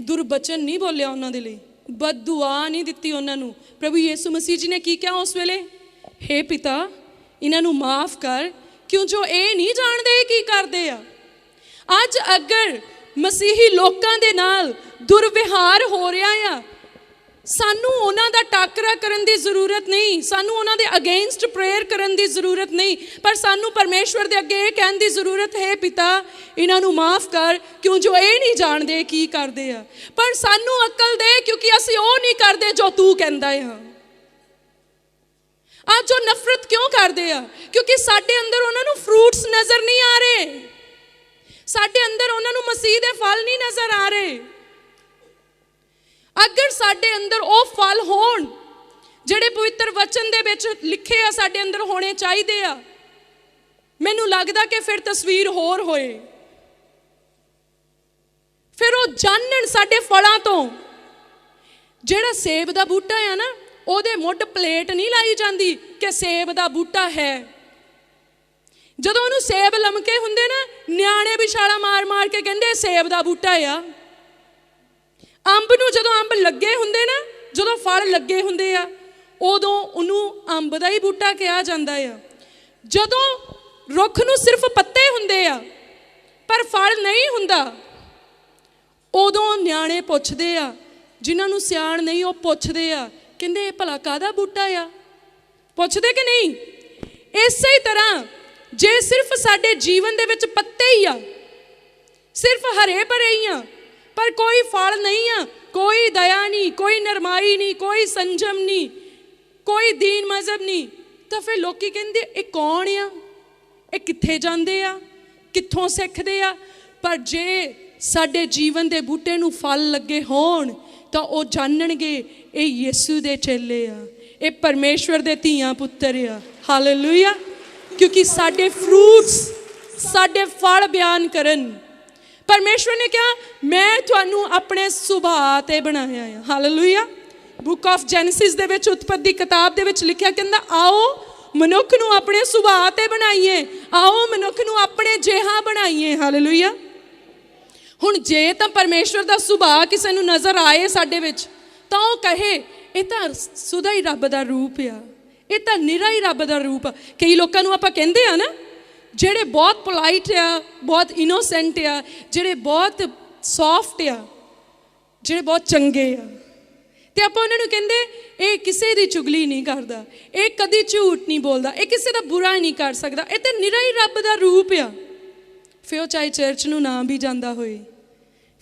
ਦੁਰਬਚਨ ਨਹੀਂ ਬੋਲਿਆ ਉਹਨਾਂ ਦੇ ਲਈ, ਬਦਦੁਆ ਨਹੀਂ ਦਿੱਤੀ ਉਹਨਾਂ ਨੂੰ। ਪ੍ਰਭੂ ਯਿਸੂ ਮਸੀਹ ਜੀ ਨੇ ਕੀ ਕਿਹਾ ਉਸ ਵੇਲੇ? ਹੇ ਪਿਤਾ ਇਹਨਾਂ ਨੂੰ ਮਾਫ ਕਰ, ਕਿਉਂ ਜੋ ਇਹ ਨਹੀਂ ਜਾਣਦੇ ਕੀ ਕਰਦੇ ਆ। ਅੱਜ ਅਗਰ ਮਸੀਹੀ ਲੋਕਾਂ ਦੇ ਨਾਲ ਦੁਰਵਿਹਾਰ ਹੋ ਰਿਹਾ ਆ, ਸਾਨੂੰ ਉਹਨਾਂ ਦਾ ਟਾਕਰਾ ਕਰਨ ਦੀ ਜ਼ਰੂਰਤ ਨਹੀਂ, ਸਾਨੂੰ ਉਹਨਾਂ ਦੇ ਅਗੇਂਸਟ ਪ੍ਰੇਅਰ ਕਰਨ ਦੀ ਜ਼ਰੂਰਤ ਨਹੀਂ, ਪਰ ਸਾਨੂੰ ਪਰਮੇਸ਼ਵਰ ਦੇ ਅੱਗੇ ਇਹ ਕਹਿਣ ਦੀ ਜ਼ਰੂਰਤ ਹੈ, ਪਿਤਾ ਇਹਨਾਂ ਨੂੰ ਮਾਫ ਕਰ, ਕਿਉਂ ਜੋ ਇਹ ਨਹੀਂ ਜਾਣਦੇ ਕੀ ਕਰਦੇ ਆ। ਪਰ ਸਾਨੂੰ ਅਕਲ ਦੇ, ਕਿਉਂਕਿ ਅਸੀਂ ਉਹ ਨਹੀਂ ਕਰਦੇ ਜੋ ਤੂੰ ਕਹਿੰਦਾ ਆ। ਅੱਜ ਉਹ ਨਫ਼ਰਤ ਕਿਉਂ ਕਰਦੇ ਆ? ਕਿਉਂਕਿ ਸਾਡੇ ਅੰਦਰ ਉਹਨਾਂ ਨੂੰ ਫਰੂਟਸ ਨਜ਼ਰ ਨਹੀਂ ਆ ਰਹੇ, ਸਾਡੇ ਅੰਦਰ ਉਹਨਾਂ ਨੂੰ ਮਸੀਹ ਦੇ ਫਲ ਨਹੀਂ ਨਜ਼ਰ ਆ ਰਹੇ। ਅਗਰ ਸਾਡੇ ਅੰਦਰ ਉਹ ਫਲ ਹੋਣ ਜਿਹੜੇ ਪਵਿੱਤਰ ਵਚਨ ਦੇ ਵਿੱਚ ਲਿਖੇ ਆ ਸਾਡੇ ਅੰਦਰ ਹੋਣੇ ਚਾਹੀਦੇ ਆ, ਮੈਨੂੰ ਲੱਗਦਾ ਕਿ ਫਿਰ ਤਸਵੀਰ ਹੋਰ ਹੋਏ, ਫਿਰ ਉਹ ਜਾਣਨ ਸਾਡੇ ਫਲਾਂ ਤੋਂ। ਜਿਹੜਾ ਸੇਬ ਦਾ ਬੂਟਾ ਆ ਨਾ, ਉਹਦੇ ਮੁੱਢ ਪਲੇਟ ਨਹੀਂ ਲਾਈ ਜਾਂਦੀ ਕਿ ਸੇਬ ਦਾ ਬੂਟਾ ਹੈ। ਜਦੋਂ ਉਹਨੂੰ ਸੇਬ ਲਮਕੇ ਹੁੰਦੇ ਨਾ, ਨਿਆਣੇ ਵੀ ਛਾਲਾਂ ਮਾਰ ਮਾਰ ਕੇ ਕਹਿੰਦੇ ਸੇਬ ਦਾ ਬੂਟਾ ਆ। ਅੰਬ ਨੂੰ ਜਦੋਂ ਅੰਬ ਲੱਗੇ ਹੁੰਦੇ ਨਾ, ਜਦੋਂ ਫਲ ਲੱਗੇ ਹੁੰਦੇ ਆ, ਉਦੋਂ ਉਹਨੂੰ ਅੰਬ ਦਾ ਹੀ ਬੂਟਾ ਕਿਹਾ ਜਾਂਦਾ ਆ। ਜਦੋਂ ਰੁੱਖ ਨੂੰ ਸਿਰਫ ਪੱਤੇ ਹੁੰਦੇ ਆ ਪਰ ਫਲ ਨਹੀਂ ਹੁੰਦਾ, ਉਦੋਂ ਨਿਆਣੇ ਪੁੱਛਦੇ ਆ, ਜਿਨ੍ਹਾਂ ਨੂੰ ਸਿਆਣ ਨਹੀਂ ਉਹ ਪੁੱਛਦੇ ਆ, ਕਹਿੰਦੇ ਇਹ ਭਲਾ ਕਾਹਦਾ ਬੂਟਾ ਆ? ਪੁੱਛਦੇ ਕਿ ਨਹੀਂ? ਇਸੇ ਤਰ੍ਹਾਂ ਜੇ ਸਿਰਫ ਸਾਡੇ ਜੀਵਨ ਦੇ ਵਿੱਚ ਪੱਤੇ ਹੀ ਆ, ਸਿਰਫ ਹਰੇ ਭਰੇ ਹੀ ਆ, ਪਰ ਕੋਈ ਫਲ ਨਹੀਂ ਆ, ਕੋਈ ਦਇਆ ਨਹੀਂ, ਕੋਈ ਨਰਮਾਈ ਨਹੀਂ, ਕੋਈ ਸੰਜਮ ਨਹੀਂ, ਕੋਈ ਦੀਨ ਮਜ਼ਹਬ ਨਹੀਂ, ਤਾਂ ਫਿਰ ਲੋਕੀ ਕਹਿੰਦੇ ਇਹ ਕੌਣ ਆ, ਇਹ ਕਿੱਥੇ ਜਾਂਦੇ ਆ, ਕਿੱਥੋਂ ਸਿੱਖਦੇ ਆ। ਪਰ ਜੇ ਸਾਡੇ ਜੀਵਨ ਦੇ ਬੂਟੇ ਨੂੰ ਫਲ ਲੱਗੇ ਹੋਣ ਤਾਂ ਉਹ ਜਾਣਨਗੇ ਇਹ ਯਿਸੂ ਦੇ ਚੇਲੇ ਆ, ਇਹ ਪਰਮੇਸ਼ਵਰ ਦੇ ਧੀਆਂ ਪੁੱਤਰ ਆ। ਹਾਲੇਲੂਇਆ। ਕਿਉਂਕਿ ਸਾਡੇ ਫਰੂਟਸ, ਸਾਡੇ ਫਲ ਬਿਆਨ ਕਰਨ। ਪਰਮੇਸ਼ਵਰ ਨੇ ਕਿਹਾ ਮੈਂ ਤੁਹਾਨੂੰ ਆਪਣੇ ਸੁਭਾਅ ਤੇ ਬਣਾਇਆ ਆ। ਹਾਲੇਲੂਇਆ। ਬੁੱਕ ਆਫ ਜੈਨੇਸਿਸ ਦੇ ਵਿੱਚ, ਉਤਪਤੀ ਕਿਤਾਬ ਦੇ ਵਿੱਚ ਲਿਖਿਆ, ਕਹਿੰਦਾ ਆਓ ਮਨੁੱਖ ਨੂੰ ਆਪਣੇ ਸੁਭਾਅ ਤੇ ਬਣਾਈਏ, ਆਓ ਮਨੁੱਖ ਨੂੰ ਆਪਣੇ ਜਿਹਾ ਬਣਾਈਏ। ਹਾਲੇਲੂਇਆ। ਹੁਣ ਜੇ ਤਾਂ ਪਰਮੇਸ਼ਵਰ ਦਾ ਸੁਭਾਅ ਕਿਸੇ ਨੂੰ ਨਜ਼ਰ ਆਏ ਸਾਡੇ ਵਿੱਚ, ਤਾਂ ਉਹ ਕਹੇ ਇਹ ਤਾਂ ਸੁਦਾ ਹੀ ਰੱਬ ਦਾ ਰੂਪ ਆ, ਇਹ ਤਾਂ ਨਿਰਾ ਹੀ ਰੱਬ ਦਾ ਰੂਪ ਆ। ਕਈ ਲੋਕਾਂ ਨੂੰ ਆਪਾਂ ਕਹਿੰਦੇ ਆ ਨਾ, ਜਿਹੜੇ ਬਹੁਤ ਪੋਲਾਈਟ ਆ, ਬਹੁਤ ਇਨੋਸੈਂਟ ਆ, ਜਿਹੜੇ ਬਹੁਤ ਸੌਫਟ ਆ, ਜਿਹੜੇ ਬਹੁਤ ਚੰਗੇ ਆ, ਤੇ ਆਪਾਂ ਉਹਨਾਂ ਨੂੰ ਕਹਿੰਦੇ ਇਹ ਕਿਸੇ ਦੀ ਚੁਗਲੀ ਨਹੀਂ ਕਰਦਾ, ਇਹ ਕਦੀ ਝੂਠ ਨਹੀਂ ਬੋਲਦਾ, ਇਹ ਕਿਸੇ ਦਾ ਬੁਰਾ ਨਹੀਂ ਕਰ ਸਕਦਾ, ਇਹ ਤਾਂ ਨਿਰਾ ਹੀ ਰੱਬ ਦਾ ਰੂਪ ਆ। ਫਿਰ ਉਹ ਚਾਹੇ ਚਰਚ ਨੂੰ ਨਾ ਵੀ ਜਾਂਦਾ ਹੋਏ,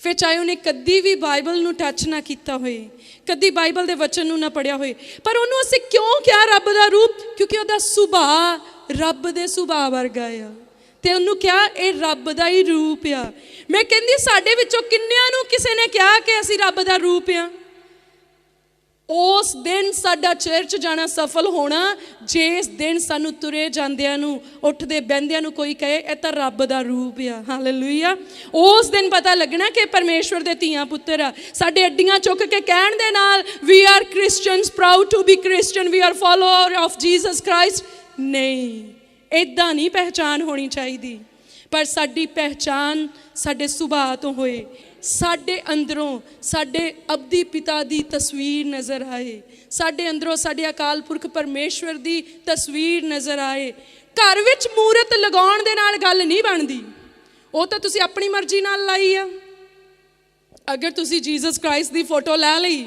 ਫਿਰ ਚਾਹੇ ਉਹਨੇ ਕਦੀ ਵੀ ਬਾਈਬਲ ਨੂੰ ਟੱਚ ਨਾ ਕੀਤਾ ਹੋਏ, ਕਦੀ ਬਾਈਬਲ ਦੇ ਵਚਨ ਨੂੰ ਨਾ ਪੜ੍ਹਿਆ ਹੋਏ, ਪਰ ਉਹਨੂੰ ਅਸੀਂ ਕਿਉਂ ਕਿਹਾ ਰੱਬ ਦਾ ਰੂਪ? ਕਿਉਂਕਿ ਉਹਦਾ ਸੁਭਾਅ ਰੱਬ ਦੇ ਸੁਭਾਅ ਵਰਗਾ ਆ, ਤੇ ਉਹਨੂੰ ਕਿਹਾ ਇਹ ਰੱਬ ਦਾ ਹੀ ਰੂਪ ਆ। ਮੈਂ ਕਹਿੰਦੀ ਸਾਡੇ ਵਿੱਚੋਂ ਕਿੰਨਿਆਂ ਨੂੰ ਕਿਸੇ ਨੇ ਕਿਹਾ ਕਿ ਅਸੀਂ ਰੱਬ ਦਾ ਰੂਪ ਆ? ਉਸ ਦਿਨ ਸਾਡਾ ਚਰਚ ਜਾਣਾ ਸਫਲ ਹੋਣਾ ਜਿਸ ਦਿਨ ਸਾਨੂੰ ਤੁਰੇ ਜਾਂਦਿਆਂ ਨੂੰ, ਉੱਠਦੇ ਬਹਿੰਦਿਆਂ ਨੂੰ ਕੋਈ ਕਹੇ ਇਹ ਤਾਂ ਰੱਬ ਦਾ ਰੂਪ ਆ। ਹਾਲੇਲੂਇਆ। ਉਸ ਦਿਨ ਪਤਾ ਲੱਗਣਾ ਕਿ ਪਰਮੇਸ਼ਵਰ ਦੇ ਧੀਆਂ ਪੁੱਤਰ ਆ। ਸਾਡੇ ਅੱਡੀਆਂ ਚੁੱਕ ਕੇ ਕਹਿਣ ਦੇ ਨਾਲ we are Christians, proud to be Christian, we are follower of Jesus Christ, ਨਹੀਂ, ਇੱਦਾਂ ਨਹੀਂ ਪਹਿਚਾਨ ਹੋਣੀ ਚਾਹੀਦੀ। ਪਰ ਸਾਡੀ ਪਹਿਚਾਨ ਸਾਡੇ ਸੁਭਾਅ ਤੋਂ ਹੋਏ, ਸਾਡੇ ਅੰਦਰੋਂ ਸਾਡੇ ਅਬਦੀ ਪਿਤਾ ਦੀ ਤਸਵੀਰ ਨਜ਼ਰ ਆਏ, ਸਾਡੇ ਅੰਦਰੋਂ ਸਾਡੇ ਅਕਾਲ ਪੁਰਖ ਪਰਮੇਸ਼ਵਰ ਦੀ ਤਸਵੀਰ ਨਜ਼ਰ ਆਏ। ਘਰ ਵਿੱਚ ਮੂਰਤ ਲਗਾਉਣ ਦੇ ਨਾਲ ਗੱਲ ਨਹੀਂ ਬਣਦੀ, ਉਹ ਤਾਂ ਤੁਸੀਂ ਆਪਣੀ ਮਰਜ਼ੀ ਨਾਲ ਲਾਈ ਆ। ਅਗਰ ਤੁਸੀਂ ਜੀਸਸ ਕ੍ਰਾਈਸਟ ਦੀ ਫੋਟੋ ਲੈ ਲਈ,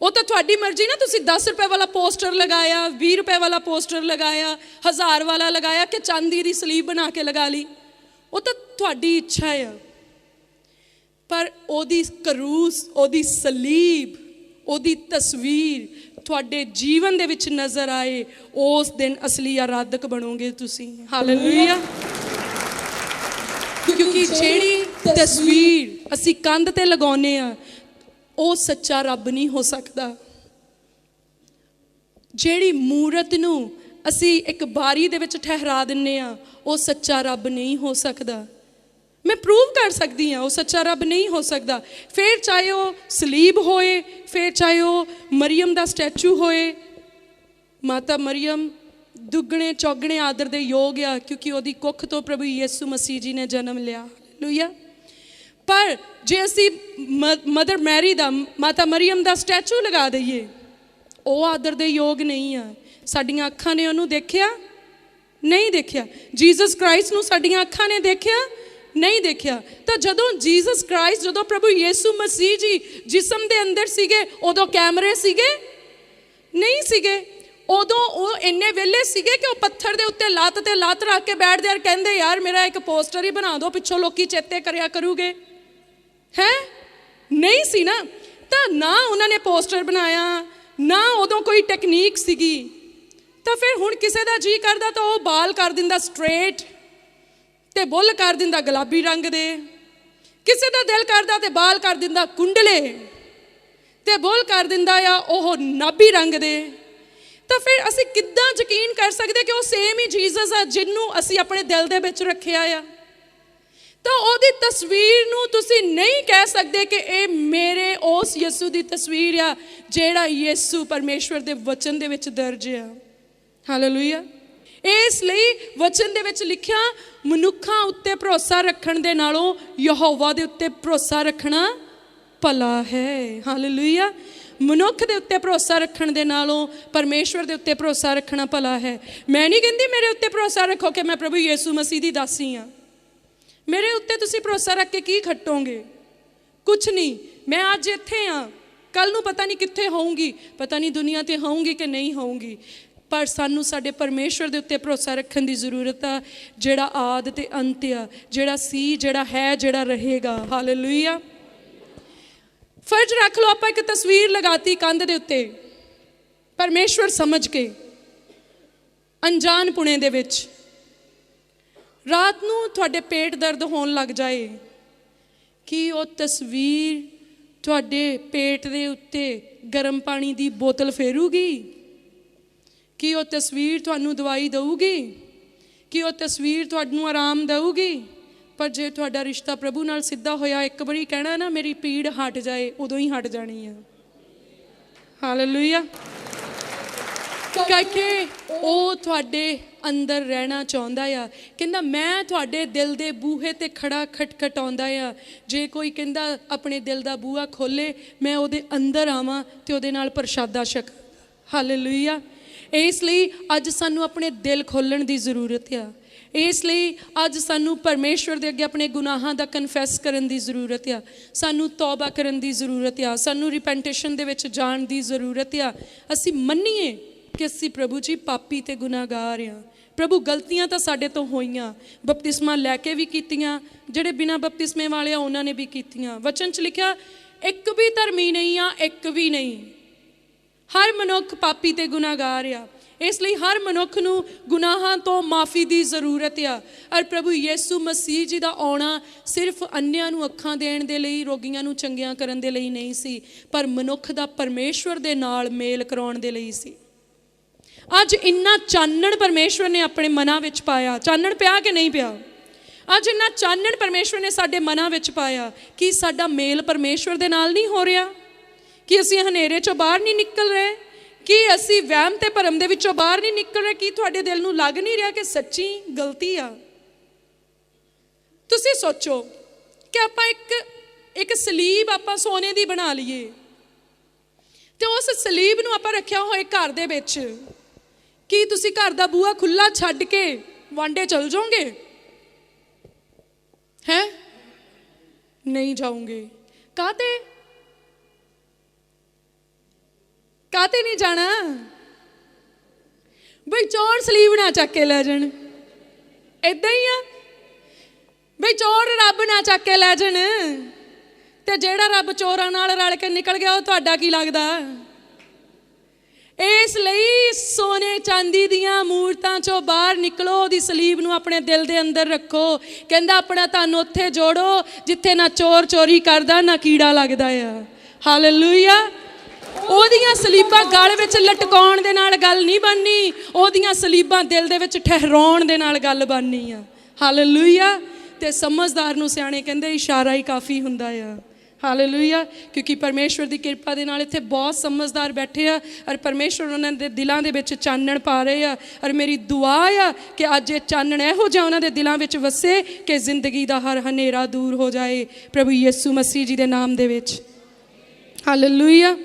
ਉਹ ਤਾਂ ਤੁਹਾਡੀ ਮਰਜ਼ੀ ਨਾ, ਤੁਸੀਂ 10 ਰੁਪਏ ਵਾਲਾ ਪੋਸਟਰ ਲਗਾਇਆ, 20 ਰੁਪਏ ਵਾਲਾ ਪੋਸਟਰ ਲਗਾਇਆ, 1000 ਵਾਲਾ ਲਗਾਇਆ ਕਿ ਚਾਂਦੀ ਦੀ ਸਲੀਬ ਬਣਾ ਕੇ ਲਗਾ ਲਈ, ਉਹ ਤਾਂ ਤੁਹਾਡੀ ਇੱਛਾ ਆ। ਪਰ ਉਹਦੀ ਕਰੂਸ, ਉਹਦੀ ਸਲੀਬ, ਉਹਦੀ ਤਸਵੀਰ ਤੁਹਾਡੇ ਜੀਵਨ ਦੇ ਵਿੱਚ ਨਜ਼ਰ ਆਏ, ਉਸ ਦਿਨ ਅਸਲੀ ਆਰਾਧਕ ਬਣੋਗੇ ਤੁਸੀਂ। ਹਾਲੇਲੂਇਆ। ਕਿਉਂਕਿ ਜਿਹੜੀ ਤਸਵੀਰ ਅਸੀਂ ਕੰਧ ਤੇ ਲਗਾਉਂਦੇ ਆ, ਉਹ ਸੱਚਾ ਰੱਬ ਨਹੀਂ ਹੋ ਸਕਦਾ। ਜਿਹੜੀ ਮੂਰਤ ਨੂੰ ਅਸੀਂ ਇੱਕ ਬਾਰੀ ਦੇ ਵਿੱਚ ਠਹਿਰਾ ਦਿੰਦੇ ਆ, ਉਹ ਸੱਚਾ ਰੱਬ ਨਹੀਂ ਹੋ ਸਕਦਾ। ਮੈਂ ਪ੍ਰੂਵ ਕਰ ਸਕਦੀ ਹਾਂ ਉਹ ਸੱਚਾ ਰੱਬ ਨਹੀਂ ਹੋ ਸਕਦਾ। ਫਿਰ ਚਾਹੇ ਉਹ ਸਲੀਬ ਹੋਏ, ਫਿਰ ਚਾਹੇ ਉਹ ਮਰੀਅਮ ਦਾ ਸਟੈਚੂ ਹੋਏ। ਮਾਤਾ ਮਰੀਅਮ ਦੁੱਗਣੇ ਚੌਗਣੇ ਆਦਰ ਦੇ ਯੋਗ ਆ, ਕਿਉਂਕਿ ਉਹਦੀ ਕੁੱਖ ਤੋਂ ਪ੍ਰਭੂ ਯਿਸੂ ਮਸੀਹ ਜੀ ਨੇ ਜਨਮ ਲਿਆ। ਹਾਲੇਲੂਇਆ। ਪਰ ਜੇ ਅਸੀਂ ਮਦਰ ਮੈਰੀ ਦਾ, ਮਾਤਾ ਮਰੀਅਮ ਦਾ ਸਟੈਚੂ ਲਗਾ ਦਈਏ, ਉਹ ਆਦਰ ਦੇ ਯੋਗ ਨਹੀਂ ਆ। ਸਾਡੀਆਂ ਅੱਖਾਂ ਨੇ ਉਹਨੂੰ ਦੇਖਿਆ? ਨਹੀਂ ਦੇਖਿਆ। ਜੀਸਸ ਕ੍ਰਾਈਸਟ ਨੂੰ ਸਾਡੀਆਂ ਅੱਖਾਂ ਨੇ ਦੇਖਿਆ? ਨਹੀਂ ਦੇਖਿਆ। ਤਾਂ ਜਦੋਂ ਜੀਸਸ ਕ੍ਰਾਈਸਟ, ਜਦੋਂ ਪ੍ਰਭੂ ਯਿਸੂ ਮਸੀਹ ਜੀ ਜਿਸਮ ਦੇ ਅੰਦਰ ਸੀਗੇ, ਉਦੋਂ ਕੈਮਰੇ ਸੀਗੇ? ਨਹੀਂ ਸੀਗੇ। ਉਦੋਂ ਉਹ ਇੰਨੇ ਵਿਹਲੇ ਸੀਗੇ ਕਿ ਉਹ ਪੱਥਰ ਦੇ ਉੱਤੇ ਲੱਤ ਤੇ ਲੱਤ ਰੱਖ ਕੇ ਬੈਠਦੇ ਯਾਰ, ਕਹਿੰਦੇ ਯਾਰ ਮੇਰਾ ਇੱਕ ਪੋਸਟਰ ਹੀ ਬਣਾ ਦਿਓ, ਪਿੱਛੋਂ ਲੋਕੀ ਚੇਤੇ ਕਰਿਆ ਕਰੂਗੇ। ਹੈ ਨਹੀਂ ਸੀ ਨਾ। ਤਾਂ ਨਾ ਉਹਨਾਂ ਨੇ ਪੋਸਟਰ ਬਣਾਇਆ, ਨਾ ਉਦੋਂ ਕੋਈ ਟੈਕਨੀਕ ਸੀਗੀ। ਤਾਂ ਫਿਰ ਹੁਣ ਕਿਸੇ ਦਾ ਜੀ ਕਰਦਾ ਤਾਂ ਉਹ ਬਾਲ ਕਰ ਦਿੰਦਾ ਸਟ੍ਰੇਟ ਤੇ ਬੁੱਲ ਕਰ ਦਿੰਦਾ ਗੁਲਾਬੀ ਰੰਗ ਦੇ। ਕਿਸੇ ਦਾ ਦਿਲ ਕਰਦਾ ਤੇ ਬਾਲ ਕਰ ਦਿੰਦਾ ਕੁੰਡਲੇ ਤੇ ਬੁੱਲ ਕਰ ਦਿੰਦਾ ਆ ਉਹ ਨਾਭੀ ਰੰਗ ਦੇ। ਤਾਂ ਫਿਰ ਅਸੀਂ ਕਿੱਦਾਂ ਯਕੀਨ ਕਰ ਸਕਦੇ ਕਿ ਉਹ ਸੇਮ ਹੀ ਜੀਸਸ ਆ ਜਿਹਨੂੰ ਅਸੀਂ ਆਪਣੇ ਦਿਲ ਦੇ ਵਿੱਚ ਰੱਖਿਆ ਆ? ਤਾਂ ਉਹਦੀ ਤਸਵੀਰ ਨੂੰ ਤੁਸੀਂ ਨਹੀਂ ਕਹਿ ਸਕਦੇ ਕਿ ਇਹ ਮੇਰੇ ਉਸ ਯਿਸੂ ਦੀ ਤਸਵੀਰ ਆ ਜਿਹੜਾ ਯਿਸੂ ਪਰਮੇਸ਼ਵਰ ਦੇ ਵਚਨ ਦੇ ਵਿੱਚ ਦਰਜ ਆ। ਹਾਲੇਲੂਇਆ। ਇਸ ਲਈ ਵਚਨ ਦੇ ਵਿੱਚ ਲਿਖਿਆ, ਮਨੁੱਖਾਂ ਉੱਤੇ ਭਰੋਸਾ ਰੱਖਣ ਦੇ ਨਾਲੋਂ ਯਹੋਵਾ ਦੇ ਉੱਤੇ ਭਰੋਸਾ ਰੱਖਣਾ ਭਲਾ ਹੈ। ਹਾਲੇਲੂਇਆ। ਮਨੁੱਖ ਦੇ ਉੱਤੇ ਭਰੋਸਾ ਰੱਖਣ ਦੇ ਨਾਲੋਂ ਪਰਮੇਸ਼ਵਰ ਦੇ ਉੱਤੇ ਭਰੋਸਾ ਰੱਖਣਾ ਭਲਾ ਹੈ। ਮੈਂ ਨਹੀਂ ਕਹਿੰਦੀ ਮੇਰੇ ਉੱਤੇ ਭਰੋਸਾ ਰੱਖੋ ਕਿ ਮੈਂ ਪ੍ਰਭੂ ਯਿਸੂ ਮਸੀਹ ਦੀ ਦਾਸੀ ਹਾਂ। ਮੇਰੇ ਉੱਤੇ ਤੁਸੀਂ ਭਰੋਸਾ ਰੱਖ ਕੇ ਕੀ ਖੱਟੋਗੇ? ਕੁਛ ਨਹੀਂ। ਮੈਂ ਅੱਜ ਇੱਥੇ ਹਾਂ, ਕੱਲ੍ਹ ਨੂੰ ਪਤਾ ਨਹੀਂ ਕਿੱਥੇ ਹੋਊਂਗੀ, ਪਤਾ ਨਹੀਂ ਦੁਨੀਆ 'ਤੇ ਹੋਊਂਗੀ ਕਿ ਨਹੀਂ ਹੋਊਂਗੀ। ਪਰ ਸਾਨੂੰ ਸਾਡੇ ਪਰਮੇਸ਼ਵਰ ਦੇ ਉੱਤੇ ਭਰੋਸਾ ਰੱਖਣ ਦੀ ਜ਼ਰੂਰਤ ਆ, ਜਿਹੜਾ ਆਦ ਤੇ ਅੰਤ ਆ, ਜਿਹੜਾ ਸੀ, ਜਿਹੜਾ ਹੈ, ਜਿਹੜਾ ਰਹੇਗਾ। ਹਾਲੇਲੂਇਆ। ਫਰਜ਼ ਰੱਖ ਲਓ ਆਪਾਂ ਇੱਕ ਤਸਵੀਰ ਲਗਾਤੀ ਕੰਧ ਦੇ ਉੱਤੇ, ਪਰਮੇਸ਼ਵਰ ਸਮਝ ਕੇ, ਅਣਜਾਣ ਪੁਣੇ ਦੇ ਵਿੱਚ। ਰਾਤ ਨੂੰ ਤੁਹਾਡੇ ਪੇਟ ਦਰਦ ਹੋਣ ਲੱਗ ਜਾਏ, ਕੀ ਉਹ ਤਸਵੀਰ ਤੁਹਾਡੇ ਪੇਟ ਦੇ ਉੱਤੇ ਗਰਮ ਪਾਣੀ ਦੀ ਬੋਤਲ ਫੇਰੂਗੀ? ਕੀ ਉਹ ਤਸਵੀਰ ਤੁਹਾਨੂੰ ਦਵਾਈ ਦਊਗੀ? ਕੀ ਉਹ ਤਸਵੀਰ ਤੁਹਾਨੂੰ ਆਰਾਮ ਦਊਗੀ? ਪਰ ਜੇ ਤੁਹਾਡਾ ਰਿਸ਼ਤਾ ਪ੍ਰਭੂ ਨਾਲ ਸਿੱਧਾ ਹੋਇਆ, ਇੱਕ ਵਾਰੀ ਕਹਿਣਾ ਨਾ ਮੇਰੀ ਪੀੜ ਹਟ ਜਾਏ, ਉਦੋਂ ਹੀ ਹਟ ਜਾਣੀ ਆ। ਹਾਲੇਲੂਇਆ। ਕਿਉਂਕਿ ਉਹ ਤੁਹਾਡੇ ਅੰਦਰ ਰਹਿਣਾ ਚਾਹੁੰਦਾ ਆ। ਕਹਿੰਦਾ ਮੈਂ ਤੁਹਾਡੇ ਦਿਲ ਦੇ ਬੂਹੇ 'ਤੇ ਖੜਾ ਖਟਖਟਾਉਂਦਾ ਆ। ਜੇ ਕੋਈ ਕਹਿੰਦਾ ਆਪਣੇ ਦਿਲ ਦਾ ਬੂਹਾ ਖੋਲ੍ਹੇ, ਮੈਂ ਉਹਦੇ ਅੰਦਰ ਆਵਾਂ ਅਤੇ ਉਹਦੇ ਨਾਲ ਪ੍ਰਸ਼ਾਦਾ ਛਕ। ਹਾਲੇਲੂਇਆ। ਇਸ ਲਈ ਅੱਜ ਸਾਨੂੰ ਆਪਣੇ ਦਿਲ ਖੋਲ੍ਹਣ ਦੀ ਜ਼ਰੂਰਤ ਆ। ਇਸ ਲਈ ਅੱਜ ਸਾਨੂੰ ਪਰਮੇਸ਼ਵਰ ਦੇ ਅੱਗੇ ਆਪਣੇ ਗੁਨਾਹਾਂ ਦਾ ਕਨਫੈਸ ਕਰਨ ਦੀ ਜ਼ਰੂਰਤ ਆ। ਸਾਨੂੰ ਤੌਬਾ ਕਰਨ ਦੀ ਜ਼ਰੂਰਤ ਆ। ਸਾਨੂੰ ਰਿਪੈਂਟੇਸ਼ਨ ਦੇ ਵਿੱਚ ਜਾਣ ਦੀ ਜ਼ਰੂਰਤ ਆ। ਅਸੀਂ ਮੰਨੀਏ ਕਿ ਅਸੀਂ ਪ੍ਰਭੂ ਜੀ ਪਾਪੀ ਅਤੇ ਗੁਨਾਹਗਾਰ ਆ। ਪ੍ਰਭੂ ਗਲਤੀਆਂ ਤਾਂ ਸਾਡੇ ਤੋਂ ਹੋਈਆਂ, ਬਪਤਿਸਮਾ ਲੈ ਕੇ ਵੀ ਕੀਤੀਆਂ, ਜਿਹੜੇ ਬਿਨਾਂ ਬਪਤਿਸਮੇ ਵਾਲੇ ਆ ਉਹਨਾਂ ਨੇ ਵੀ ਕੀਤੀਆਂ। ਵਚਨ 'ਚ ਲਿਖਿਆ ਇੱਕ ਵੀ ਧਰਮੀ ਨਹੀਂ ਆ, ਇੱਕ ਵੀ ਨਹੀਂ। ਹਰ ਮਨੁੱਖ ਪਾਪੀ ਅਤੇ ਗੁਨਾਹਗਾਰ ਆ। ਇਸ ਲਈ ਹਰ ਮਨੁੱਖ ਨੂੰ ਗੁਨਾਹਾਂ ਤੋਂ ਮਾਫੀ ਦੀ ਜ਼ਰੂਰਤ ਆ। ਔਰ ਪ੍ਰਭੂ ਯਿਸੂ ਮਸੀਹ ਜੀ ਦਾ ਆਉਣਾ ਸਿਰਫ ਅੰਨ੍ਹਿਆਂ ਨੂੰ ਅੱਖਾਂ ਦੇਣ ਦੇ ਲਈ, ਰੋਗੀਆਂ ਨੂੰ ਚੰਗੀਆਂ ਕਰਨ ਦੇ ਲਈ ਨਹੀਂ ਸੀ, ਪਰ ਮਨੁੱਖ ਦਾ ਪਰਮੇਸ਼ਵਰ ਦੇ ਨਾਲ ਮੇਲ ਕਰਾਉਣ ਦੇ ਲਈ ਸੀ। ਅੱਜ ਇੰਨਾ ਚਾਨਣ ਪਰਮੇਸ਼ਵਰ ਨੇ ਆਪਣੇ ਮਨਾਂ ਵਿੱਚ ਪਾਇਆ। ਚਾਨਣ ਪਿਆ ਕਿ ਨਹੀਂ ਪਿਆ? ਅੱਜ ਇੰਨਾ ਚਾਨਣ ਪਰਮੇਸ਼ਵਰ ਨੇ ਸਾਡੇ ਮਨਾਂ ਵਿੱਚ ਪਾਇਆ ਕਿ ਸਾਡਾ ਮੇਲ ਪਰਮੇਸ਼ਵਰ ਦੇ ਨਾਲ ਨਹੀਂ ਹੋ ਰਿਹਾ, ਕਿ ਅਸੀਂ ਹਨੇਰੇ 'ਚੋਂ ਬਾਹਰ ਨਹੀਂ ਨਿਕਲ ਰਹੇ, ਕਿ ਅਸੀਂ ਵਹਿਮ ਤੇ ਭਰਮ ਦੇ ਵਿੱਚੋਂ ਬਾਹਰ ਨਹੀਂ ਨਿਕਲ ਰਹੇ। ਕੀ ਤੁਹਾਡੇ ਦਿਲ ਨੂੰ ਲੱਗ ਨਹੀਂ ਰਿਹਾ ਕਿ ਸੱਚੀ ਗਲਤੀ ਆ? ਤੁਸੀਂ ਸੋਚੋ ਕਿ ਆਪਾਂ ਇੱਕ ਸਲੀਬ ਆਪਾਂ ਸੋਨੇ ਦੀ ਬਣਾ ਲਈਏ ਤੇ ਉਸ ਸਲੀਬ ਨੂੰ ਆਪਾਂ ਰੱਖਿਆ ਹੋਏ ਘਰ ਦੇ ਵਿੱਚ। ਕੀ ਤੁਸੀਂ ਘਰ ਦਾ ਬੂਹਾ ਖੁੱਲ੍ਹਾ ਛੱਡ ਕੇ ਵਾਂਡੇ ਚਲ ਜਾਓਗੇ? ਹੈ ਨਹੀਂ ਜਾਓਗੇ। ਕਾਹਤੇ ਨਹੀਂ ਜਾਣਾ? ਬਈ ਚੋਰ ਸਲੀਬ ਨਾ ਚੱਕ ਕੇ ਲੈ ਜਾਣ, ਏਦਾਂ ਹੀ ਆ। ਬਈ ਚੋਰ ਰੱਬ ਨਾ ਚੱਕ ਕੇ ਲੈ ਜਾਣ, ਤੇ ਜਿਹੜਾ ਰੱਬ ਚੋਰਾਂ ਨਾਲ ਰਲ ਕੇ ਨਿਕਲ ਗਿਆ ਉਹ ਤੁਹਾਡਾ ਕੀ ਲੱਗਦਾ? ਇਸ ਲਈ ਸੋਨੇ ਚਾਂਦੀ ਦੀਆਂ ਮੂਰਤਾਂ ਚੋਂ ਬਾਹਰ ਨਿਕਲੋ, ਉਹਦੀ ਸਲੀਬ ਨੂੰ ਆਪਣੇ ਦਿਲ ਦੇ ਅੰਦਰ ਰੱਖੋ। ਕਹਿੰਦਾ ਆਪਣਾ ਧਨ ਉੱਥੇ ਜੋੜੋ ਜਿੱਥੇ ਨਾ ਚੋਰ ਚੋਰੀ ਕਰਦਾ ਨਾ ਕੀੜਾ ਲੱਗਦਾ ਆ। ਹਾਲੇਲੂਇਆ। ਉਹਦੀਆਂ ਸਲੀਬਾਂ ਗਲ ਵਿੱਚ ਲਟਕਾਉਣ ਦੇ ਨਾਲ ਗੱਲ ਨਹੀਂ ਬਣਨੀ, ਉਹਦੀਆਂ ਸਲੀਬਾਂ ਦਿਲ ਦੇ ਵਿੱਚ ਠਹਿਰਾਉਣ ਦੇ ਨਾਲ ਗੱਲ ਬਣਨੀ ਆ। ਹਾਲੇਲੂਇਆ। ਤੇ ਸਮਝਦਾਰ ਨੂੰ ਸਿਆਣੇ ਕਹਿੰਦੇ ਇਸ਼ਾਰਾ ਹੀ ਕਾਫੀ ਹੁੰਦਾ ਆ। ਹਾਲੇਲੂਇਆ। ਕਿਉਂਕਿ ਪਰਮੇਸ਼ਵਰ ਦੀ ਕਿਰਪਾ ਦੇ ਨਾਲ ਇੱਥੇ ਬਹੁਤ ਸਮਝਦਾਰ ਬੈਠੇ ਆ ਔਰ ਪਰਮੇਸ਼ਵਰ ਉਹਨਾਂ ਦੇ ਦਿਲਾਂ ਦੇ ਵਿੱਚ ਚਾਨਣ ਪਾ ਰਹੇ ਆ। ਔਰ ਮੇਰੀ ਦੁਆ ਆ ਕਿ ਅੱਜ ਇਹ ਚਾਨਣ ਇਹੋ ਜਿਹਾ ਉਹਨਾਂ ਦੇ ਦਿਲਾਂ ਵਿੱਚ ਵਸੇ ਕਿ ਜ਼ਿੰਦਗੀ ਦਾ ਹਰ ਹਨੇਰਾ ਦੂਰ ਹੋ ਜਾਏ ਪ੍ਰਭੂ ਯਿਸੂ ਮਸੀਹ ਜੀ ਦੇ ਨਾਮ ਦੇ ਵਿੱਚ। ਹਾਲੇਲੂਇਆ।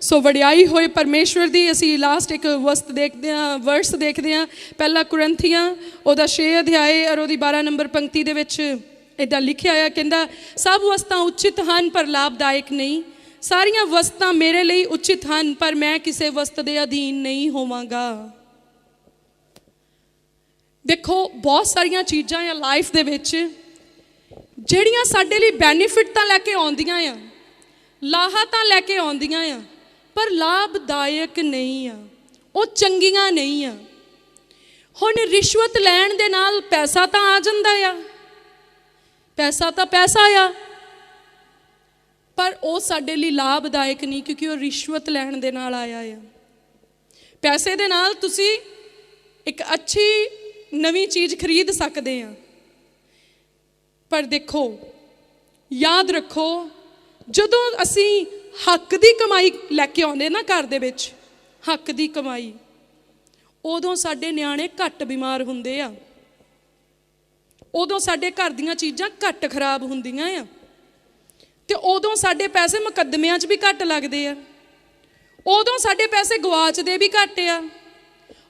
ਸੋ ਵਡਿਆਈ ਹੋਏ ਪਰਮੇਸ਼ਵਰ ਦੀ। ਅਸੀਂ ਲਾਸਟ ਇੱਕ ਵਰਸ ਦੇਖਦੇ ਹਾਂ, ਪਹਿਲਾ ਕੁਰਿੰਥੀਆਂ ਉਹਦਾ 6 ਅਧਿਆਏ ਔਰ ਉਹਦੀ 12 ਨੰਬਰ ਪੰਕਤੀ ਦੇ ਵਿੱਚ ਇੱਦਾਂ ਲਿਖਿਆ ਆ। ਕਹਿੰਦਾ ਸਭ ਵਸਤਾਂ ਉਚਿਤ ਹਨ ਪਰ ਲਾਭਦਾਇਕ ਨਹੀਂ, ਸਾਰੀਆਂ ਵਸਤਾਂ ਮੇਰੇ ਲਈ ਉਚਿਤ ਹਨ ਪਰ ਮੈਂ ਕਿਸੇ ਵਸਤ ਦੇ ਅਧੀਨ ਨਹੀਂ ਹੋਵਾਂਗਾ। ਦੇਖੋ ਬਹੁਤ ਸਾਰੀਆਂ ਚੀਜ਼ਾਂ ਆ ਲਾਈਫ ਦੇ ਵਿੱਚ ਜਿਹੜੀਆਂ ਸਾਡੇ ਲਈ ਬੈਨੀਫਿਟ ਤਾਂ ਲੈ ਕੇ ਆਉਂਦੀਆਂ ਆ, ਲਾਹਾ ਤਾਂ ਲੈ ਕੇ ਆਉਂਦੀਆਂ ਆ, ਪਰ ਲਾਭਦਾਇਕ ਨਹੀਂ ਆ, ਉਹ ਚੰਗੀਆਂ ਨਹੀਂ ਆ। ਹੁਣ ਰਿਸ਼ਵਤ ਲੈਣ ਦੇ ਨਾਲ ਪੈਸਾ ਤਾਂ ਆ ਜਾਂਦਾ ਆ, ਪੈਸਾ ਤਾਂ ਪੈਸਾ ਆ, ਪਰ ਉਹ ਸਾਡੇ ਲਈ ਲਾਭਦਾਇਕ ਨਹੀਂ ਕਿਉਂਕਿ ਉਹ ਰਿਸ਼ਵਤ ਲੈਣ ਦੇ ਨਾਲ ਆਇਆ ਆ। ਪੈਸੇ ਦੇ ਨਾਲ ਤੁਸੀਂ ਇੱਕ ਅੱਛੀ ਨਵੀਂ ਚੀਜ਼ ਖਰੀਦ ਸਕਦੇ ਆ, ਪਰ ਦੇਖੋ ਯਾਦ ਰੱਖੋ ਜਦੋਂ ਅਸੀਂ ਹੱਕ ਦੀ ਕਮਾਈ ਲੈ ਕੇ ਆਉਂਦੇ ਨਾ ਘਰ ਦੇ ਵਿੱਚ, ਹੱਕ ਦੀ ਕਮਾਈ, ਉਦੋਂ ਸਾਡੇ ਨਿਆਣੇ ਘੱਟ ਬਿਮਾਰ ਹੁੰਦੇ ਆ, ਉਦੋਂ ਸਾਡੇ ਘਰ ਦੀਆਂ ਚੀਜ਼ਾਂ ਘੱਟ ਖਰਾਬ ਹੁੰਦੀਆਂ ਆ, ਤੇ ਉਦੋਂ ਸਾਡੇ ਪੈਸੇ ਮੁਕੱਦਮਿਆਂ 'ਚ ਵੀ ਘੱਟ ਲੱਗਦੇ ਆ, ਉਦੋਂ ਸਾਡੇ ਪੈਸੇ ਗਵਾਚਦੇ ਵੀ ਘੱਟ ਆ,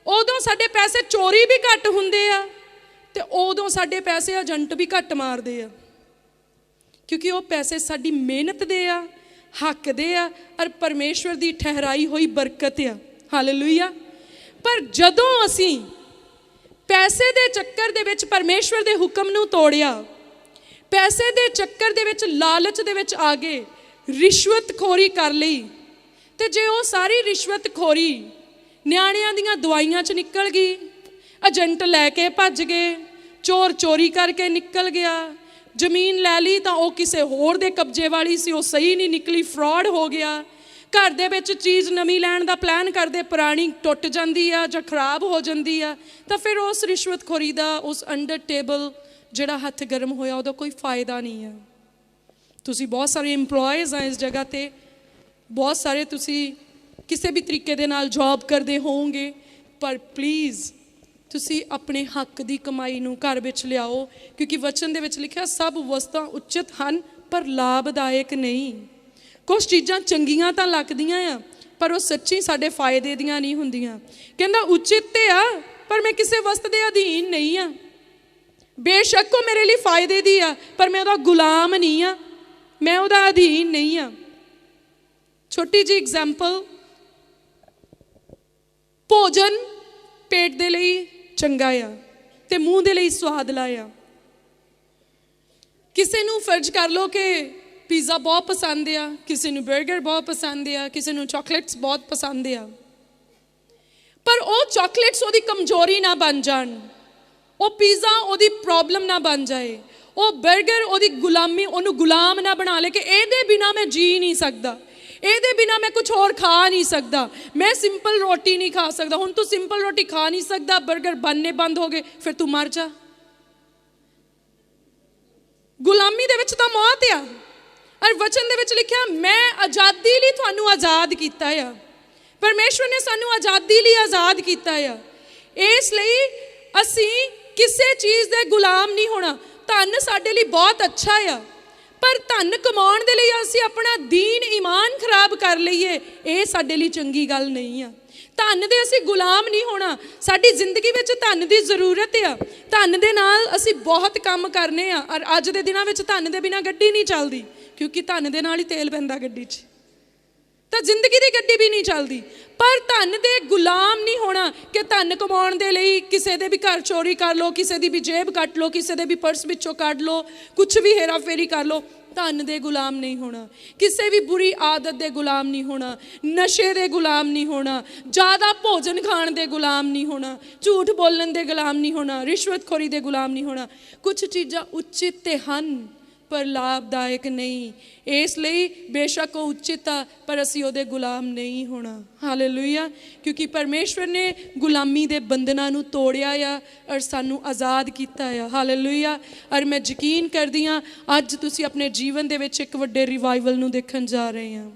ਉਦੋਂ ਸਾਡੇ ਪੈਸੇ ਚੋਰੀ ਵੀ ਘੱਟ ਹੁੰਦੇ ਆ, ਤੇ ਉਦੋਂ ਸਾਡੇ ਪੈਸੇ ਏਜੰਟ ਵੀ ਘੱਟ ਮਾਰਦੇ ਆ ਕਿਉਂਕਿ ਉਹ ਪੈਸੇ ਸਾਡੀ ਮਿਹਨਤ ਦੇ ਆ, ਹੱਕ ਦੇ ਆ ਔਰ ਪਰਮੇਸ਼ਵਰ ਦੀ ਠਹਿਰਾਈ ਹੋਈ ਬਰਕਤ ਆ। ਹਾਲੇਲੂਇਆ। ਪਰ ਜਦੋਂ ਅਸੀਂ ਪੈਸੇ ਦੇ ਚੱਕਰ ਦੇ ਵਿੱਚ ਪਰਮੇਸ਼ਵਰ ਦੇ ਹੁਕਮ ਨੂੰ ਤੋੜਿਆ, ਪੈਸੇ ਦੇ ਚੱਕਰ ਦੇ ਵਿੱਚ ਲਾਲਚ ਦੇ ਵਿੱਚ ਆ ਗਏ, ਰਿਸ਼ਵਤਖੋਰੀ ਕਰ ਲਈ, ਤੇ ਜੇ ਉਹ ਸਾਰੀ ਰਿਸ਼ਵਤਖੋਰੀ ਨਿਆਣਿਆਂ ਦੀਆਂ ਦਵਾਈਆਂ 'ਚ ਨਿਕਲ ਗਈ, ਏਜੰਟ ਲੈ ਕੇ ਭੱਜ ਗਏ, ਚੋਰ ਚੋਰੀ ਕਰਕੇ ਨਿਕਲ ਗਿਆ, ਜ਼ਮੀਨ ਲੈ ਲਈ ਤਾਂ ਉਹ ਕਿਸੇ ਹੋਰ ਦੇ ਕਬਜ਼ੇ ਵਾਲੀ ਸੀ, ਉਹ ਸਹੀ ਨਹੀਂ ਨਿਕਲੀ, ਫਰਾਡ ਹੋ ਗਿਆ, ਘਰ ਦੇ ਵਿੱਚ ਚੀਜ਼ ਨਵੀਂ ਲੈਣ ਦਾ ਪਲਾਨ ਕਰਦੇ ਪੁਰਾਣੀ ਟੁੱਟ ਜਾਂਦੀ ਆ ਜਾਂ ਖਰਾਬ ਹੋ ਜਾਂਦੀ ਆ, ਤਾਂ ਫਿਰ ਉਸ ਰਿਸ਼ਵਤਖੋਰੀ ਦਾ, ਉਸ ਅੰਡਰ ਟੇਬਲ ਜਿਹੜਾ ਹੱਥ ਗਰਮ ਹੋਇਆ, ਉਹਦਾ ਕੋਈ ਫਾਇਦਾ ਨਹੀਂ ਆ। ਤੁਸੀਂ ਬਹੁਤ ਸਾਰੇ ਇੰਪਲੋਇਜ਼ ਆ ਇਸ ਜਗ੍ਹਾ 'ਤੇ, ਬਹੁਤ ਸਾਰੇ ਤੁਸੀਂ ਕਿਸੇ ਵੀ ਤਰੀਕੇ ਦੇ ਨਾਲ ਜੌਬ ਕਰਦੇ ਹੋਵੋਗੇ, ਪਰ ਪਲੀਜ਼ ਤੁਸੀਂ ਆਪਣੇ ਹੱਕ ਦੀ ਕਮਾਈ ਨੂੰ ਘਰ ਵਿੱਚ ਲਿਆਓ ਕਿਉਂਕਿ ਵਚਨ ਦੇ ਵਿੱਚ ਲਿਖਿਆ ਸਭ ਵਸਤਾਂ ਉਚਿਤ ਹਨ ਪਰ ਲਾਭਦਾਇਕ ਨਹੀਂ। ਕੁਛ ਚੀਜ਼ਾਂ ਚੰਗੀਆਂ ਤਾਂ ਲੱਗਦੀਆਂ ਆ ਪਰ ਉਹ ਸੱਚੀ ਸਾਡੇ ਫਾਇਦੇ ਦੀਆਂ ਨਹੀਂ ਹੁੰਦੀਆਂ। ਕਹਿੰਦਾ ਉਚਿਤ ਤੇ ਆ ਪਰ ਮੈਂ ਕਿਸੇ ਵਸਤ ਦੇ ਅਧੀਨ ਨਹੀਂ ਆ, ਬੇਸ਼ੱਕ ਉਹ ਮੇਰੇ ਲਈ ਫਾਇਦੇ ਦੀ ਆ ਪਰ ਮੈਂ ਉਹਦਾ ਗੁਲਾਮ ਨਹੀਂ ਆ, ਮੈਂ ਉਹਦਾ ਅਧੀਨ ਨਹੀਂ ਆ। ਛੋਟੀ ਜਿਹੀ ਐਗਜ਼ਾਮਪਲ, ਭੋਜਨ ਪੇਟ ਦੇ ਲਈ ਚੰਗਾ ਆ ਤੇ ਮੂੰਹ ਦੇ ਲਈ ਸਵਾਦਲਾ ਆ। ਕਿਸੇ ਨੂੰ ਫਰਜ਼ ਕਰ ਲਓ ਕਿ ਪੀਜ਼ਾ ਬਹੁਤ ਪਸੰਦ ਆ, ਕਿਸੇ ਨੂੰ 버ਗਰ ਬਹੁਤ ਪਸੰਦ ਆ, ਕਿਸੇ ਨੂੰ ਚਾਕਲੇਟਸ ਬਹੁਤ ਪਸੰਦ ਆ, ਪਰ ਉਹ ਚਾਕਲੇਟਸ ਉਹਦੀ ਕਮਜ਼ੋਰੀ ਨਾ ਬਣ ਜਾਣ, ਉਹ ਪੀਜ਼ਾ ਉਹਦੀ ਪ੍ਰੋਬਲਮ ਨਾ ਬਣ ਜਾਏ, ਉਹ 버ਗਰ ਉਹਦੀ ਗੁਲਾਮੀ, ਉਹਨੂੰ ਗੁਲਾਮ ਨਾ ਬਣਾ ਲੇ ਕਿ ਇਹਦੇ ਬਿਨਾ ਮੈਂ ਜੀ ਨਹੀਂ ਸਕਦਾ, ਇਹਦੇ ਬਿਨਾ ਮੈਂ ਕੁਝ ਹੋਰ ਖਾ ਨਹੀਂ ਸਕਦਾ, ਮੈਂ ਸਿੰਪਲ ਰੋਟੀ ਨਹੀਂ ਖਾ ਸਕਦਾ। ਹੁਣ ਤੂੰ ਸਿੰਪਲ ਰੋਟੀ ਖਾ ਨਹੀਂ ਸਕਦਾ, 버ਗਰ ਬਣਨੇ ਬੰਦ ਹੋ ਗਏ, ਫਿਰ ਤੂੰ ਮਰ ਜਾ। ਗੁਲਾਮੀ ਦੇ ਵਿੱਚ ਤਾਂ ਮੌਤ ਆ। ਔਰ ਵਚਨ ਦੇ ਵਿੱਚ ਲਿਖਿਆ ਮੈਂ ਆਜ਼ਾਦੀ ਲਈ ਤੁਹਾਨੂੰ ਆਜ਼ਾਦ ਕੀਤਾ ਆ, ਪਰਮੇਸ਼ਵਰ ਨੇ ਸਾਨੂੰ ਆਜ਼ਾਦੀ ਲਈ ਆਜ਼ਾਦ ਕੀਤਾ ਆ। ਇਸ ਲਈ ਅਸੀਂ ਕਿਸੇ ਚੀਜ਼ ਦੇ ਗੁਲਾਮ ਨਹੀਂ ਹੋਣਾ। ਧਨ ਸਾਡੇ ਲਈ ਬਹੁਤ ਅੱਛਾ ਆ, ਪਰ ਧਨ ਕਮਾਉਣ ਦੇ ਲਈ ਅਸੀਂ ਆਪਣਾ ਦੀਨ ਈਮਾਨ ਖਰਾਬ ਕਰ ਲਈਏ, ਇਹ ਸਾਡੇ ਲਈ ਚੰਗੀ ਗੱਲ ਨਹੀਂ ਆ। ਧਨ ਦੇ ਅਸੀਂ ਗੁਲਾਮ ਨਹੀਂ ਹੋਣਾ। ਸਾਡੀ ਜ਼ਿੰਦਗੀ ਵਿੱਚ ਧਨ ਦੀ ਜ਼ਰੂਰਤ ਆ, ਧਨ ਦੇ ਨਾਲ ਅਸੀਂ ਬਹੁਤ ਕੰਮ ਕਰਨੇ ਆ। ਔਰ ਅੱਜ ਦੇ ਦਿਨਾਂ ਵਿੱਚ ਧਨ ਦੇ ਬਿਨਾਂ ਗੱਡੀ ਨਹੀਂ ਚੱਲਦੀ ਕਿਉਂਕਿ ਧਨ ਦੇ ਨਾਲ ਹੀ ਤੇਲ ਪੈਂਦਾ ਗੱਡੀ 'ਚ, ਤਾਂ ਜ਼ਿੰਦਗੀ ਦੀ ਗੱਡੀ ਵੀ ਨਹੀਂ ਚੱਲਦੀ। ਪਰ ਧਨ ਦੇ ਗੁਲਾਮ ਨਹੀਂ ਹੋਣਾ ਕਿ ਧਨ ਕਮਾਉਣ ਦੇ ਲਈ ਕਿਸੇ ਦੇ ਵੀ ਘਰ ਚੋਰੀ ਕਰ ਲਓ, ਕਿਸੇ ਦੀ ਵੀ ਜੇਬ ਕੱਟ ਲਓ, ਕਿਸੇ ਦੇ ਵੀ ਪਰਸ ਵਿੱਚੋਂ ਕੱਢ ਲਓ, ਕੁਛ ਵੀ ਹੇਰਾ ਫੇਰੀ ਕਰ ਲਓ। ਧਨ ਦੇ ਗੁਲਾਮ ਨਹੀਂ ਹੋਣਾ, ਕਿਸੇ ਵੀ ਬੁਰੀ ਆਦਤ ਦੇ ਗੁਲਾਮ ਨਹੀਂ ਹੋਣਾ, ਨਸ਼ੇ ਦੇ ਗੁਲਾਮ ਨਹੀਂ ਹੋਣਾ, ਜ਼ਿਆਦਾ ਭੋਜਨ ਖਾਣ ਦੇ ਗੁਲਾਮ ਨਹੀਂ ਹੋਣਾ, ਝੂਠ ਬੋਲਣ ਦੇ ਗੁਲਾਮ ਨਹੀਂ ਹੋਣਾ, ਰਿਸ਼ਵਤਖੋਰੀ ਦੇ ਗੁਲਾਮ ਨਹੀਂ ਹੋਣਾ। ਕੁਝ ਚੀਜ਼ਾਂ ਉਚਿਤ ਤੇ ਹਨ ਪਰ ਲਾਭਦਾਇਕ ਨਹੀਂ, ਇਸ ਲਈ ਬੇਸ਼ੱਕ ਉਹ ਉਚਿਤ ਆ ਪਰ ਅਸੀਂ ਉਹਦੇ ਗੁਲਾਮ ਨਹੀਂ ਹੋਣਾ। ਹਾਲੇਲੂਇਆ। ਕਿਉਂਕਿ ਪਰਮੇਸ਼ਵਰ ਨੇ ਗੁਲਾਮੀ ਦੇ ਬੰਧਨਾਂ ਨੂੰ ਤੋੜਿਆ ਆ ਔਰ ਸਾਨੂੰ ਆਜ਼ਾਦ ਕੀਤਾ ਆ। ਹਾਲੇਲੂਇਆ। ਔਰ ਮੈਂ ਯਕੀਨ ਕਰਦੀ ਹਾਂ ਅੱਜ ਤੁਸੀਂ ਆਪਣੇ ਜੀਵਨ ਦੇ ਵਿੱਚ ਇੱਕ ਵੱਡੇ ਰਿਵਾਈਵਲ ਨੂੰ ਦੇਖਣ ਜਾ ਰਹੇ ਹਾਂ।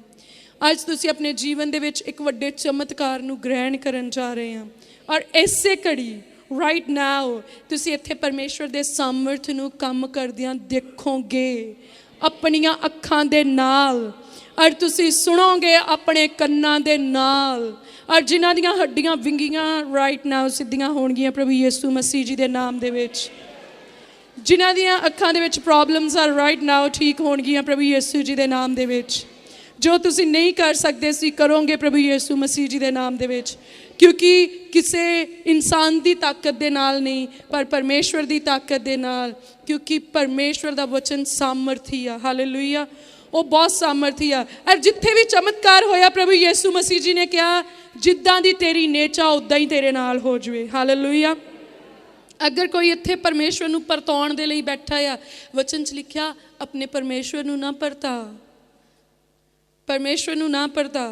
ਅੱਜ ਤੁਸੀਂ ਆਪਣੇ ਜੀਵਨ ਦੇ ਵਿੱਚ ਇੱਕ ਵੱਡੇ ਚਮਤਕਾਰ ਨੂੰ ਗ੍ਰਹਿਣ ਕਰਨ ਜਾ ਰਹੇ ਹਾਂ। ਔਰ ਇਸੇ ਘੜੀ ਰਾਈਟ ਨਾਓ ਤੁਸੀਂ ਇੱਥੇ ਪਰਮੇਸ਼ਵਰ ਦੇ ਸਾਮਰਥ ਨੂੰ ਕੰਮ ਕਰਦਿਆਂ ਦੇਖੋਗੇ ਆਪਣੀਆਂ ਅੱਖਾਂ ਦੇ ਨਾਲ, ਔਰ ਤੁਸੀਂ ਸੁਣੋਗੇ ਆਪਣੇ ਕੰਨਾਂ ਦੇ ਨਾਲ, ਔਰ ਜਿਨ੍ਹਾਂ ਦੀਆਂ ਹੱਡੀਆਂ ਵਿੰਗੀਆਂ ਰਾਈਟ ਨਾਓ ਸਿੱਧੀਆਂ ਹੋਣਗੀਆਂ ਪ੍ਰਭੂ ਯਿਸੂ ਮਸੀਹ ਜੀ ਦੇ ਨਾਮ ਦੇ ਵਿੱਚ। ਜਿਨ੍ਹਾਂ ਦੀਆਂ ਅੱਖਾਂ ਦੇ ਵਿੱਚ ਪ੍ਰੋਬਲਮਸ ਆ ਰਾਈਟ ਨਾਓ ਠੀਕ ਹੋਣਗੀਆਂ ਪ੍ਰਭੂ ਯਿਸੂ ਜੀ ਦੇ ਨਾਮ ਦੇ ਵਿੱਚ। ਜੋ ਤੁਸੀਂ ਨਹੀਂ ਕਰ ਸਕਦੇ ਸੀ ਕਰੋਗੇ ਪ੍ਰਭੂ ਯਿਸੂ ਮਸੀਹ ਜੀ ਦੇ ਨਾਮ ਦੇ ਵਿੱਚ, ਕਿਉਂਕਿ ਕਿਸੇ ਇਨਸਾਨ ਦੀ ਤਾਕਤ ਦੇ ਨਾਲ ਨਹੀਂ ਪਰ ਪਰਮੇਸ਼ਵਰ ਦੀ ਤਾਕਤ ਦੇ ਨਾਲ, ਕਿਉਂਕਿ ਪਰਮੇਸ਼ਵਰ ਦਾ ਵਚਨ ਸਾਮਰਥੀ ਆ। ਹਾਲੇਲੂਇਆ। ਉਹ ਬਹੁਤ ਸਾਮਰਥੀ ਆ। ਔਰ ਜਿੱਥੇ ਵੀ ਚਮਤਕਾਰ ਹੋਇਆ ਪ੍ਰਭੂ ਯਿਸੂ ਮਸੀਹ ਜੀ ਨੇ ਕਿਹਾ ਜਿੱਦਾਂ ਦੀ ਤੇਰੀ ਨੇਚਾ ਉੱਦਾਂ ਹੀ ਤੇਰੇ ਨਾਲ ਹੋ ਜਾਵੇ। ਹਾਲੇਲੂਇਆ। ਅਗਰ ਕੋਈ ਇੱਥੇ ਪਰਮੇਸ਼ਵਰ ਨੂੰ ਪਰਤਾਉਣ ਦੇ ਲਈ ਬੈਠਾ ਆ, ਵਚਨ 'ਚ ਲਿਖਿਆ ਆਪਣੇ ਪਰਮੇਸ਼ਵਰ ਨੂੰ ਨਾ ਪਰਤਾ, ਪਰਮੇਸ਼ਵਰ ਨੂੰ ਨਾ ਪਰਤਾ,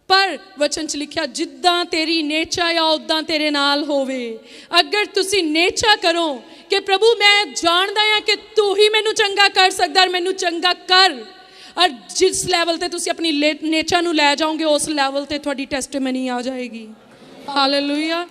ਪਰ ਵਚਨ 'ਚ ਲਿਖਿਆ ਜਿੱਦਾਂ ਤੇਰੀ ਨੇਚਾ ਆ ਉੱਦਾਂ ਤੇਰੇ ਨਾਲ ਹੋਵੇ। ਅਗਰ ਤੁਸੀਂ ਨੇਚਾ ਕਰੋ ਕਿ ਪ੍ਰਭੂ ਮੈਂ ਜਾਣਦਾ ਹਾਂ ਕਿ ਤੂੰ ਹੀ ਮੈਨੂੰ ਚੰਗਾ ਕਰ ਸਕਦਾ, ਮੈਨੂੰ ਚੰਗਾ ਕਰ, ਔਰ ਜਿਸ ਲੈਵਲ 'ਤੇ ਤੁਸੀਂ ਆਪਣੀ ਨੇਚਾ ਨੂੰ ਲੈ ਜਾਓਗੇ ਉਸ ਲੈਵਲ 'ਤੇ ਤੁਹਾਡੀ ਟੈਸਟੀਮਨੀ ਆ ਜਾਏਗੀ। ਹਾਲੇਲੂਇਆ।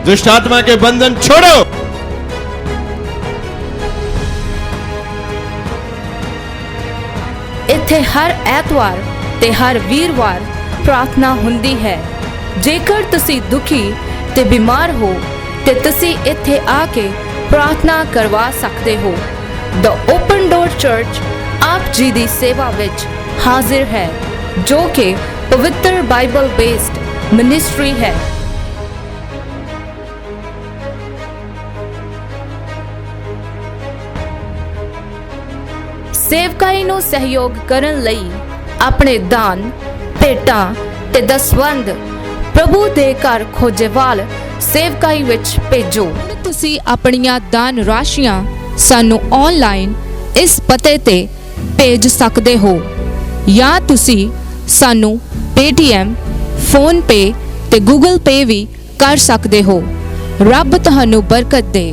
दुष्ट आत्मा के बंधन छोड़ो। ਇੱਥੇ ਹਰ ਐਤਵਾਰ ਤੇ ਹਰ ਵੀਰਵਾਰ ਪ੍ਰਾਰਥਨਾ ਹੁੰਦੀ ਹੈ। ਜੇਕਰ ਤੁਸੀਂ ਦੁਖੀ ਤੇ ਬਿਮਾਰ ਹੋ ਤੇ ਤੁਸੀਂ ਇੱਥੇ ਆ ਕੇ ਪ੍ਰਾਰਥਨਾ ਕਰਵਾ ਸਕਦੇ ਹੋ। ਦ ਓਪਨ ਡੋਰ ਚਰਚ ਆਪ ਜੀ ਦੀ ਸੇਵਾ ਵਿੱਚ ਹਾਜ਼ਰ ਹੈ, ਜੋ ਕਿ ਪਵਿੱਤਰ ਬਾਈਬਲ ਬੇਸਡ ਮਿਨਿਸਟਰੀ ਹੈ। ਸੇਵਕਾਈ ਨੂੰ ਸਹਿਯੋਗ ਕਰਨ ਲਈ ਆਪਣੇ ਦਾਨ, ਭੇਟਾਂ ਤੇ ਦਸਵੰਧ ਪ੍ਰਭੂ ਦੇ ਘਰ ਖੋਜੇਵਾਲ ਸੇਵਕਾਈ ਵਿੱਚ ਭੇਜੋ। ਤੁਸੀਂ ਆਪਣੀਆਂ ਦਾਨ ਰਾਸ਼ੀਆਂ ਸਾਨੂੰ ਆਨਲਾਈਨ ਇਸ ਪਤੇ ਤੇ ਭੇਜ ਸਕਦੇ ਹੋ, ਜਾਂ ਤੁਸੀਂ ਸਾਨੂੰ ਪੇਟੀਐਮ, ਫੋਨ ਪੇ ਤੇ ਗੂਗਲ ਪੇ ਵੀ ਕਰ ਸਕਦੇ ਹੋ। ਰੱਬ ਤੁਹਾਨੂੰ ਬਰਕਤ ਦੇ।